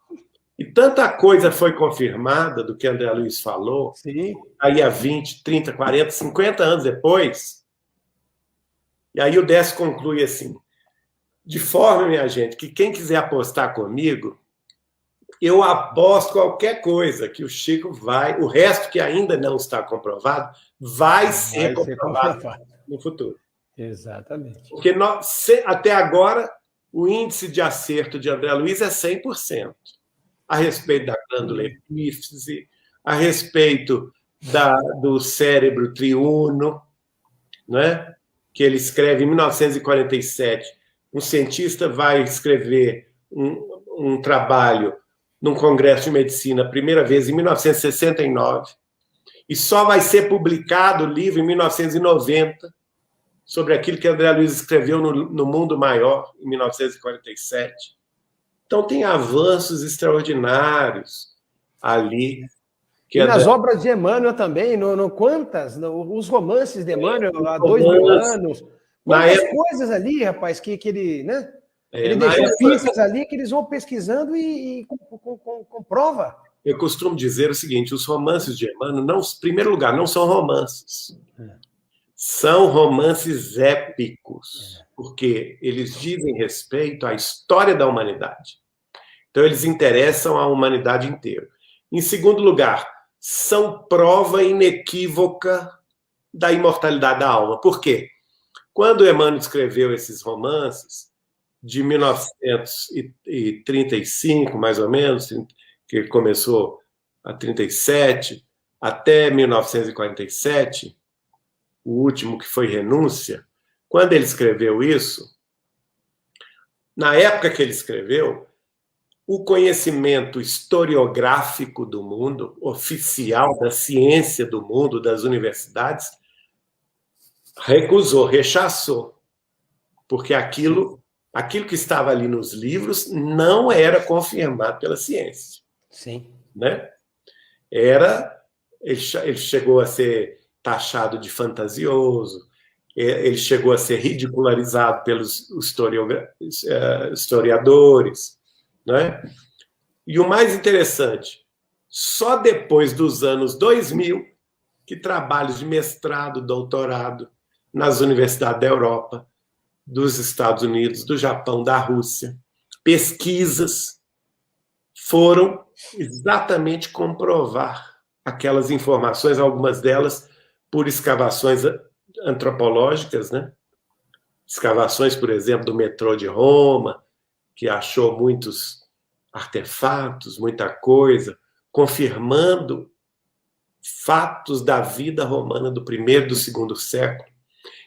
E tanta coisa foi confirmada do que André Luiz falou, Sim. Aí há 20, 30, 40, 50 anos depois, e aí o Décio conclui assim, de forma, minha gente, que quem quiser apostar comigo, eu aposto qualquer coisa que o Chico vai, o resto que ainda não está comprovado, vai ser comprovado no futuro. Exatamente. Porque até agora, o índice de acerto de André Luiz é 100%. A respeito da glândula epífise, a respeito do cérebro triuno, né? Que ele escreve em 1947. Um cientista vai escrever um trabalho num congresso de medicina, primeira vez em 1969, e só vai ser publicado o livro em 1990, sobre aquilo que André Luiz escreveu no Mundo Maior, em 1947. Então, tem avanços extraordinários ali. E nas obras de Emmanuel também, os romances de Emmanuel, há 2000 anos, quantas coisas ali, rapaz, que ele, né? Ele deixou pistas ali que eles vão pesquisando e comprova. Eu costumo dizer o seguinte, os romances de Emmanuel, em primeiro lugar, não são romances. São romances épicos, porque eles dizem respeito à história da humanidade. Então, eles interessam à humanidade inteira. Em segundo lugar, são prova inequívoca da imortalidade da alma. Por quê? Quando Emmanuel escreveu esses romances, de 1935, mais ou menos, que começou a 37, até 1947, o último que foi Renúncia, quando ele escreveu isso, na época que ele escreveu, o conhecimento historiográfico do mundo, oficial da ciência do mundo, das universidades, recusou, rechaçou, porque aquilo que estava ali nos livros não era confirmado pela ciência. Sim. Né? Ele chegou a ser taxado de fantasioso, ele chegou a ser ridicularizado pelos historiadores, né? E o mais interessante, só depois dos anos 2000, que trabalhos de mestrado, doutorado nas universidades da Europa, dos Estados Unidos, do Japão, da Rússia, pesquisas foram exatamente comprovar aquelas informações, algumas delas por escavações antropológicas, né? Escavações, por exemplo, do metrô de Roma, que achou muitos artefatos, muita coisa, confirmando fatos da vida romana do primeiro e do segundo século,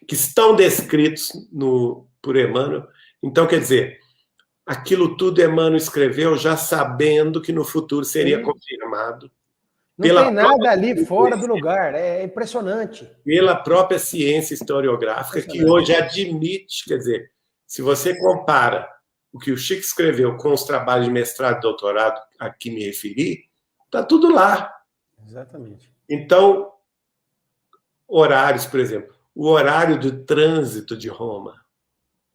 que estão descritos por Emmanuel. Então, quer dizer, aquilo tudo Emmanuel escreveu já sabendo que no futuro seria confirmado. Não tem nada ali fora do lugar, é impressionante. Pela própria ciência historiográfica, que hoje admite, quer dizer, se você compara o que o Chico escreveu com os trabalhos de mestrado e doutorado a que me referi, está tudo lá. Exatamente. Então, horários, por exemplo, o horário do trânsito de Roma.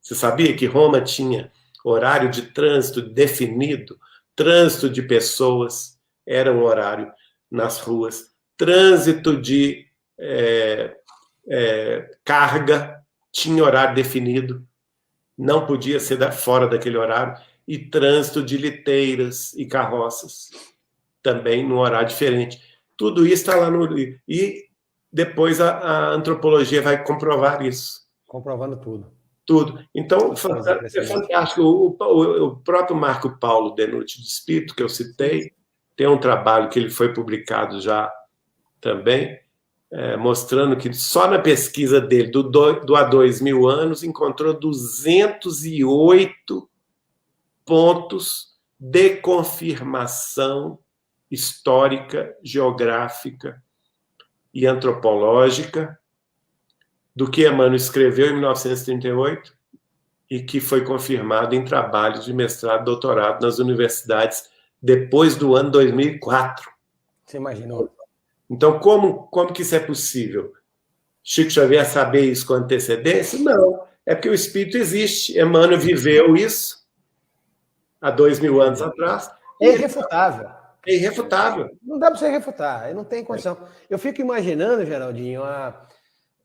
Você sabia que Roma tinha horário de trânsito definido, trânsito de pessoas, era um horário nas ruas, trânsito de carga tinha horário definido, não podia ser fora daquele horário, e trânsito de liteiras e carroças, também num horário diferente. Tudo isso está lá no livro. E depois a antropologia vai comprovar isso. Comprovando tudo. Tudo. Então, é fantástico. O próprio Marco Paulo Denucci de Espírito, que eu citei, tem um trabalho que ele foi publicado já também, mostrando que só na pesquisa dele, do há 2.000 anos, encontrou 208 pontos de confirmação histórica, geográfica e antropológica do que Emmanuel escreveu em 1938 e que foi confirmado em trabalhos de mestrado e doutorado nas universidades depois do ano 2004. Você imaginou? Então, como que isso é possível? Chico Xavier saber isso com antecedência? Não. É porque o Espírito existe. Emmanuel viveu isso há 2.000 anos atrás. É irrefutável. É irrefutável. Não dá para você refutar, não tem condição. Eu fico imaginando, Geraldinho,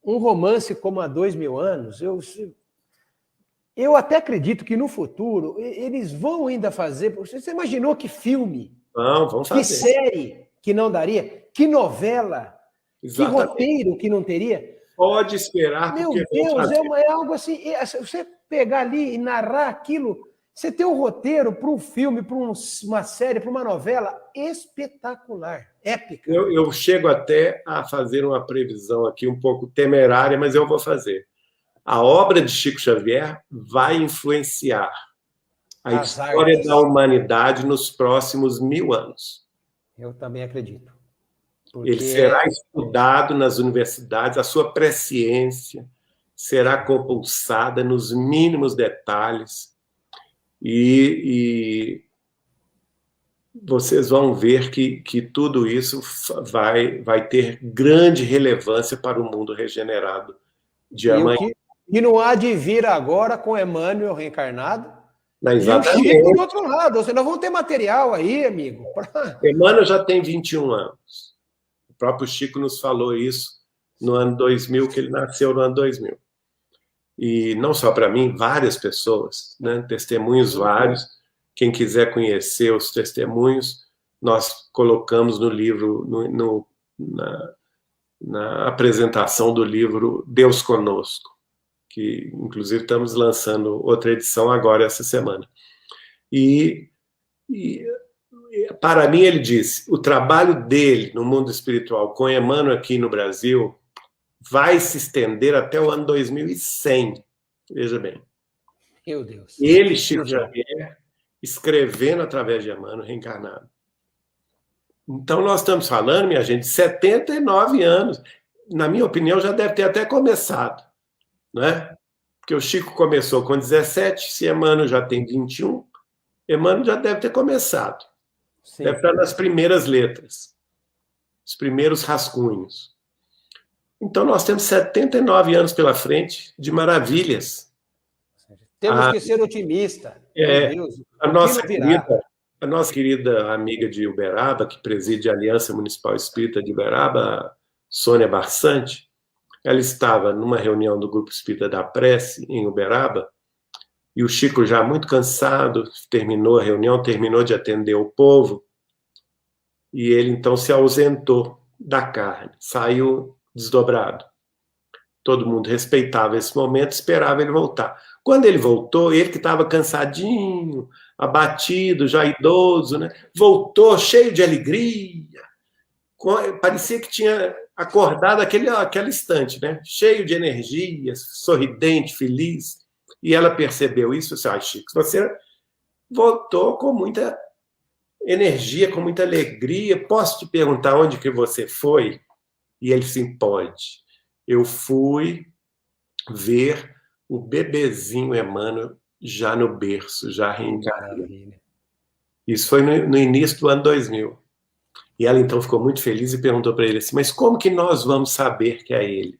um romance como há 2.000 anos. Eu até acredito que no futuro eles vão ainda fazer. Você imaginou que filme? Não, vamos fazer. Que série que não daria? Que novela? Exatamente. Que roteiro que não teria? Pode esperar. Meu Deus, é algo assim. Você pegar ali e narrar aquilo. Você tem um roteiro para um filme, para uma série, para uma novela espetacular, épica. Eu chego até a fazer uma previsão aqui um pouco temerária, mas eu vou fazer. A obra de Chico Xavier vai influenciar a história da humanidade nos próximos 1.000 anos. Eu também acredito. Ele será estudado nas universidades, a sua presciência será compulsada nos mínimos detalhes. E vocês vão ver que tudo isso vai ter grande relevância para o mundo regenerado de amanhã. E não há de vir agora com Emmanuel reencarnado e o Chico do outro lado. Ou seja, nós vamos ter material aí, amigo. Emmanuel já tem 21 anos. O próprio Chico nos falou isso no ano 2000, que ele nasceu no ano 2000. E não só para mim, várias pessoas, né? Testemunhos vários. Quem quiser conhecer os testemunhos, nós colocamos no livro, na apresentação do livro Deus Conosco, que inclusive estamos lançando outra edição agora, essa semana. E para mim, ele disse, o trabalho dele no mundo espiritual com Emmanuel aqui no Brasil vai se estender até o ano 2100. Veja bem. Meu Deus. Ele, Chico Xavier, escrevendo através de Emmanuel reencarnado. Então, nós estamos falando, minha gente, de 79 anos. Na minha opinião, já deve ter até começado. Não é? Porque o Chico começou com 17, se Emmanuel já tem 21, Emmanuel já deve ter começado. Sim. Deve estar nas primeiras letras, os primeiros rascunhos. Então, nós temos 79 anos pela frente de maravilhas. Temos que ser otimistas. A nossa querida amiga de Uberaba, que preside a Aliança Municipal Espírita de Uberaba, Sônia Barçante, ela estava numa reunião do Grupo Espírita da Prece, em Uberaba, e o Chico, já muito cansado, terminou a reunião, terminou de atender o povo, e ele, então, se ausentou da carne, saiu desdobrado. Todo mundo respeitava esse momento, esperava ele voltar. Quando ele voltou, ele que estava cansadinho, abatido, já idoso, né? Voltou cheio de alegria, parecia que tinha acordado aquele instante, né? Cheio de energia, sorridente, feliz. E ela percebeu isso e disse, Chico, você voltou com muita energia, com muita alegria. Posso te perguntar onde que você foi? E ele disse, pode. Eu fui ver o bebezinho Emmanuel já no berço, já reencarnado. Isso foi no início do ano 2000. E ela, então, ficou muito feliz e perguntou para ele assim, mas como que nós vamos saber que é ele?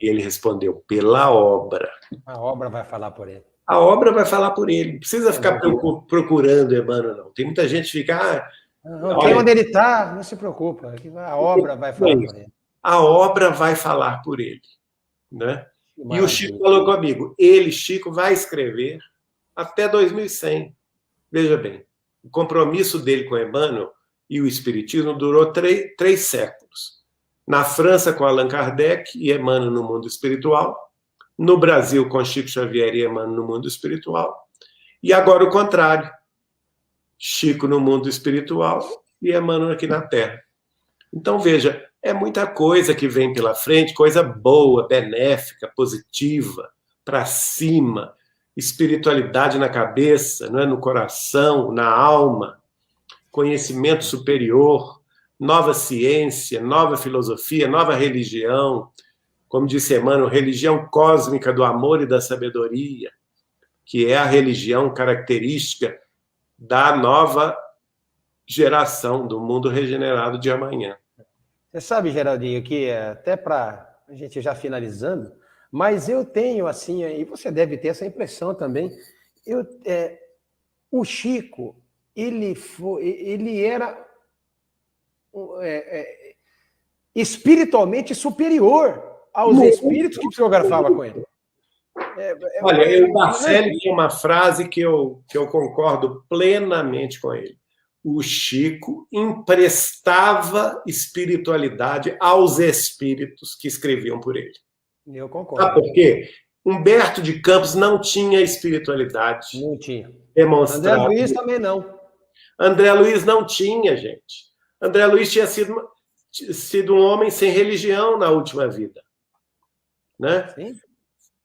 E ele respondeu, pela obra. A obra vai falar por ele. A obra vai falar por ele. Não precisa ficar procurando Emmanuel, não. Tem muita gente que fica, Olha, onde ele está, não se preocupa, a obra vai falar por ele. A obra vai falar por ele. Né? E o Chico falou comigo, Chico, vai escrever até 2100. Veja bem, o compromisso dele com Emmanuel e o Espiritismo durou 3 séculos. Na França, com Allan Kardec e Emmanuel no mundo espiritual. No Brasil, com Chico Xavier e Emmanuel no mundo espiritual. E agora o contrário. Chico no mundo espiritual e Emmanuel aqui na Terra. Então, veja, é muita coisa que vem pela frente, coisa boa, benéfica, positiva, para cima, espiritualidade na cabeça, não é? No coração, na alma, conhecimento superior, nova ciência, nova filosofia, nova religião, como disse Emmanuel, religião cósmica do amor e da sabedoria, que é a religião característica da nova geração, do mundo regenerado de amanhã. Você sabe, Geraldinho, que até para a gente já finalizando, mas eu tenho assim, e você deve ter essa impressão também, o Chico, ele era espiritualmente superior aos espíritos que psicografavam com ele. Olha, o Marcelo tem uma frase que eu concordo plenamente com ele. O Chico emprestava espiritualidade aos espíritos que escreviam por ele. Eu concordo. Sabe por quê? Humberto de Campos não tinha espiritualidade. Não tinha. Demonstrada. André Luiz também não. André Luiz não tinha, gente. André Luiz tinha sido um homem sem religião na última vida. Né? Sim.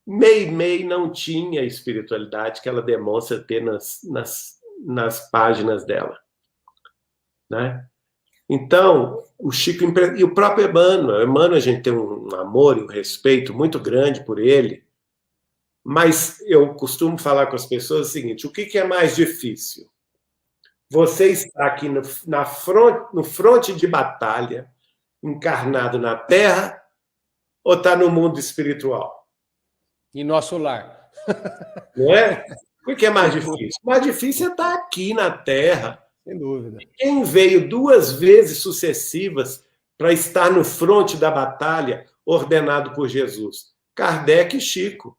Meimei não tinha a espiritualidade que ela demonstra ter nas páginas dela. Né? Então, o Chico e o próprio Emmanuel, a gente tem um amor e um respeito muito grande por ele, mas eu costumo falar com as pessoas o seguinte, o que é mais difícil? Você está aqui no fronte de batalha, encarnado na Terra, ou está no mundo espiritual? Em nosso lar. Não é? O que é mais difícil? O mais difícil é estar aqui na Terra. Sem dúvida. Quem veio 2 vezes sucessivas para estar no fronte da batalha, ordenado por Jesus? Kardec e Chico.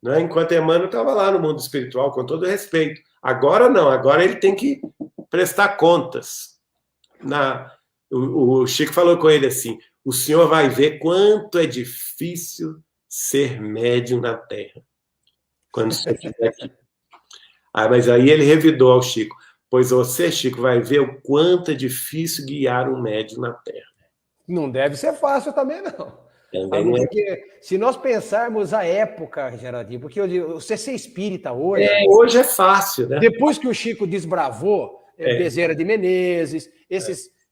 Né? Enquanto Emmanuel estava lá no mundo espiritual, com todo respeito. Agora não, agora ele tem que prestar contas. O Chico falou com ele assim, o senhor vai ver quanto é difícil ser médium na Terra. Quando você estiver aqui. Mas aí ele revidou ao Chico. Pois você, Chico, vai ver o quanto é difícil guiar um médium na Terra. Não deve ser fácil também, não. Também porque se nós pensarmos a época, Geraldinho, porque você ser espírita hoje... hoje é fácil, né? Depois que o Chico desbravou Bezerra de Menezes,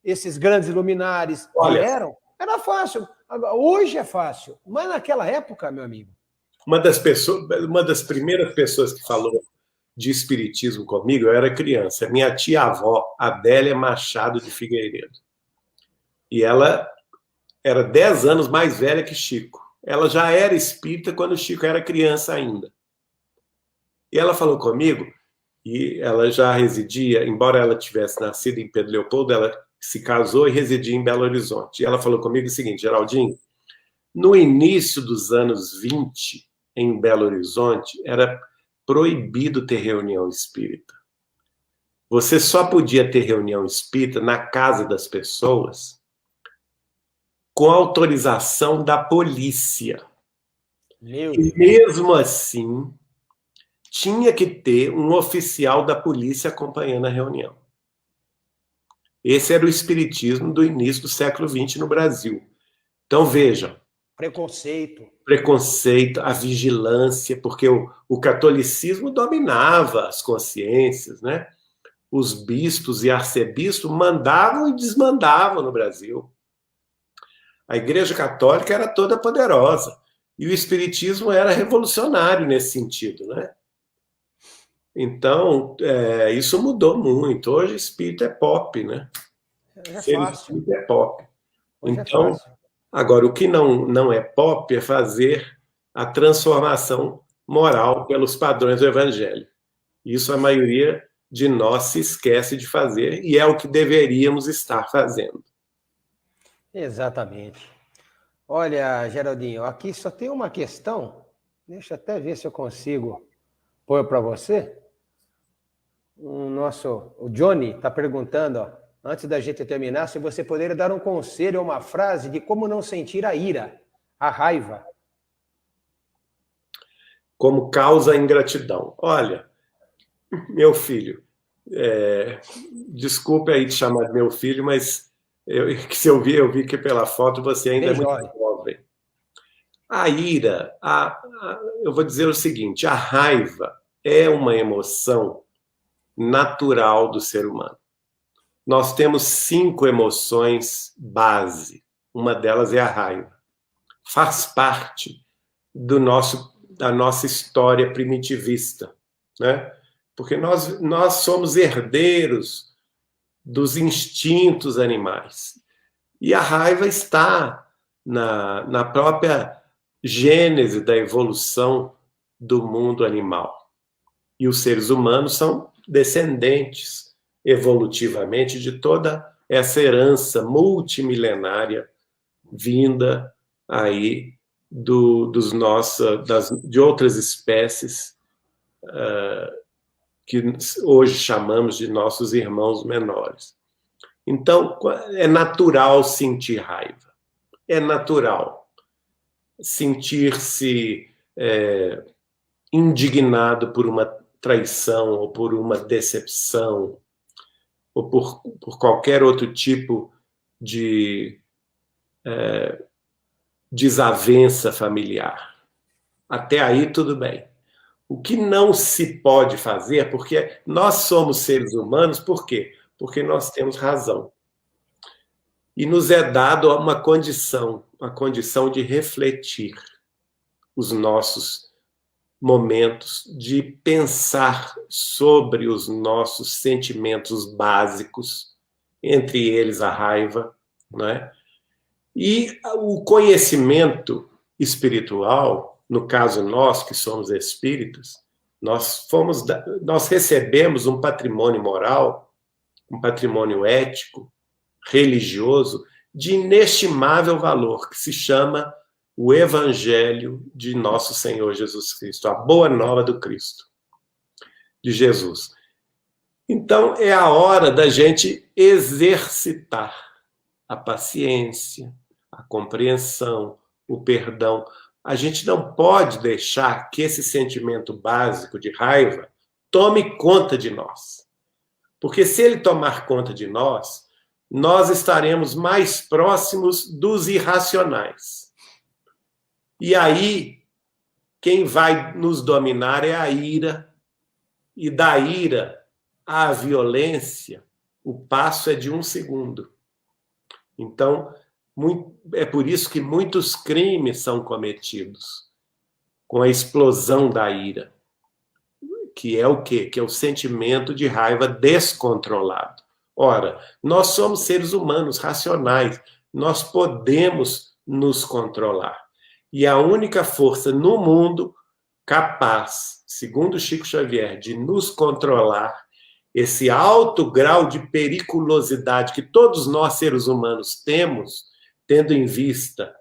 esses grandes luminares vieram, era fácil. Hoje é fácil, mas naquela época, meu amigo... Uma das primeiras pessoas que falou de espiritismo comigo, eu era criança, minha tia-avó, Adélia Machado de Figueiredo. E ela era 10 anos mais velha que Chico. Ela já era espírita quando Chico era criança ainda. E ela falou comigo, e ela já residia, embora ela tivesse nascido em Pedro Leopoldo, ela se casou e residia em Belo Horizonte. E ela falou comigo o seguinte, Geraldinho, no início dos anos 20, em Belo Horizonte, era proibido ter reunião espírita. Você só podia ter reunião espírita na casa das pessoas com autorização da polícia. E mesmo assim, tinha que ter um oficial da polícia acompanhando a reunião. Esse era o espiritismo do início do século XX no Brasil. Então, vejam. Preconceito, a vigilância, porque o catolicismo dominava as consciências, né? Os bispos e arcebispos mandavam e desmandavam no Brasil. A Igreja Católica era toda poderosa. E o espiritismo era revolucionário nesse sentido, né? Então, isso mudou muito. Hoje, espírito é pop, né? É fácil. Espírito é pop. Hoje então, é fácil. Agora, o que não é pop é fazer a transformação moral pelos padrões do Evangelho. Isso a maioria de nós se esquece de fazer, e é o que deveríamos estar fazendo. Exatamente. Olha, Geraldinho, aqui só tem uma questão, deixa eu até ver se eu consigo pôr para você. O Johnny está perguntando, ó, antes da gente terminar, se você poderia dar um conselho ou uma frase de como não sentir a ira, a raiva. Como causa ingratidão. Olha, meu filho, desculpe aí te chamar de meu filho, mas se eu vi que pela foto você ainda é muito jovem. A ira, eu vou dizer o seguinte, a raiva é uma emoção natural do ser humano. Nós temos 5 emoções base, uma delas é a raiva. Faz parte da nossa história primitivista, né? Porque nós somos herdeiros dos instintos animais. E a raiva está na própria gênese da evolução do mundo animal. E os seres humanos são descendentes, evolutivamente, de toda essa herança multimilenária vinda aí de outras espécies que hoje chamamos de nossos irmãos menores. Então, é natural sentir raiva. É natural sentir-se indignado por uma traição ou por uma decepção ou por qualquer outro tipo de desavença familiar. Até aí, tudo bem. O que não se pode fazer, porque nós somos seres humanos, por quê? Porque nós temos razão. E nos é dado uma condição de refletir os nossos momentos, de pensar sobre os nossos sentimentos básicos, entre eles a raiva, né? E o conhecimento espiritual, no caso nós que somos espíritas, nós recebemos um patrimônio moral, um patrimônio ético, religioso, de inestimável valor, que se chama o Evangelho de nosso Senhor Jesus Cristo, a boa nova do Cristo, de Jesus. Então, é a hora da gente exercitar a paciência, a compreensão, o perdão. A gente não pode deixar que esse sentimento básico de raiva tome conta de nós. Porque se ele tomar conta de nós estaremos mais próximos dos irracionais. E aí, quem vai nos dominar é a ira. E da ira à violência, o passo é de 1 segundo. Então, é por isso que muitos crimes são cometidos com a explosão da ira, que é o quê? Que é o sentimento de raiva descontrolado. Ora, nós somos seres humanos racionais, nós podemos nos controlar. E a única força no mundo capaz, segundo Chico Xavier, de nos controlar, esse alto grau de periculosidade que todos nós, seres humanos, temos, tendo em vista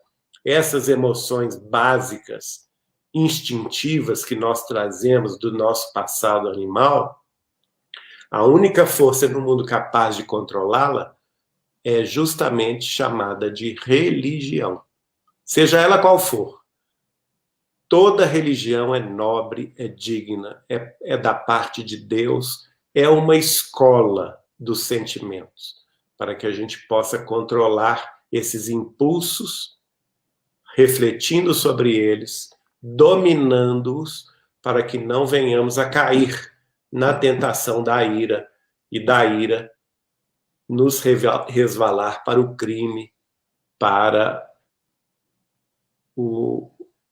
essas emoções básicas, instintivas que nós trazemos do nosso passado animal, a única força no mundo capaz de controlá-la é justamente chamada de religião. Seja ela qual for. Toda religião é nobre, é digna, é da parte de Deus, é uma escola dos sentimentos, para que a gente possa controlar esses impulsos, refletindo sobre eles, dominando-os, para que não venhamos a cair na tentação da ira, e da ira nos resvalar para o crime, para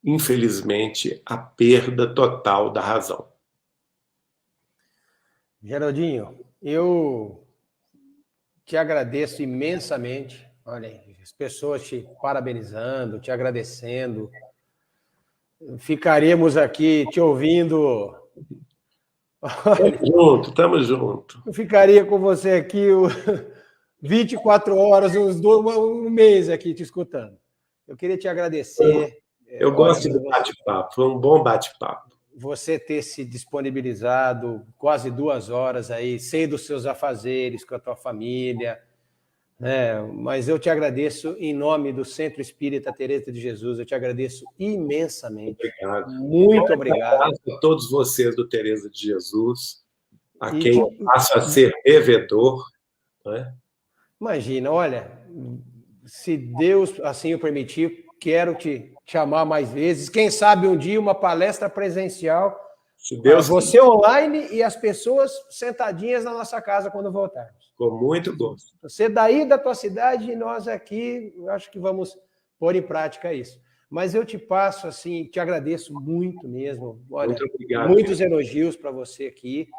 infelizmente, a perda total da razão. Geraldinho, eu te agradeço imensamente. Olha, as pessoas te parabenizando, te agradecendo. Ficaremos aqui te ouvindo Tamo junto, tamo junto. Eu ficaria com você aqui 24 horas, um mês aqui te escutando. Eu queria te agradecer. Eu gosto do bate-papo, foi um bom bate-papo. Você ter se disponibilizado quase 2 horas aí, sei dos seus afazeres com a tua família, né? Mas eu te agradeço em nome do Centro Espírita Teresa de Jesus, eu te agradeço imensamente. Obrigado. Muito obrigado. Um abraço a todos vocês do Teresa de Jesus, a quem eu passo a ser devedor. Né? Imagina, olha, se Deus assim o permitir, quero te chamar mais vezes. Quem sabe um dia uma palestra presencial, se Deus você online e as pessoas sentadinhas na nossa casa quando voltarmos. Com muito gosto. Você daí da tua cidade e nós aqui, eu acho que vamos pôr em prática isso. Mas eu te passo assim, te agradeço muito mesmo. Olha, muito obrigado. Muitos elogios para você aqui.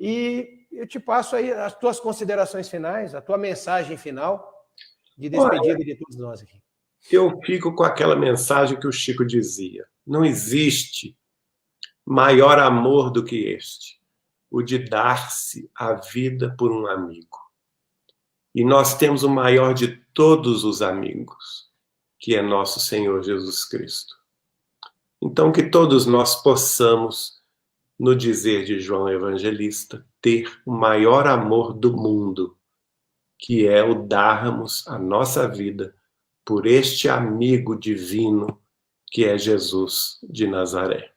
E eu te passo aí as tuas considerações finais, a tua mensagem final de despedida de todos nós aqui. Eu fico com aquela mensagem que o Chico dizia: não existe maior amor do que este, o de dar-se a vida por um amigo. E nós temos o maior de todos os amigos, que é nosso Senhor Jesus Cristo. Então, que todos nós possamos, no dizer de João Evangelista, ter o maior amor do mundo, que é o darmos a nossa vida por este amigo divino que é Jesus de Nazaré.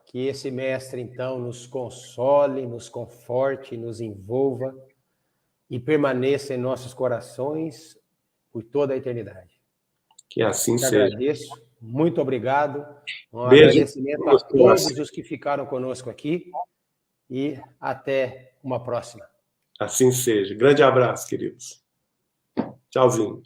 Que esse mestre, então, nos console, nos conforte, nos envolva e permaneça em nossos corações por toda a eternidade. Que assim Te seja. agradeço, muito obrigado. Um Beijo. Agradecimento a todos os que ficaram conosco aqui e até uma próxima. Assim seja. Grande abraço, queridos. Tchauzinho.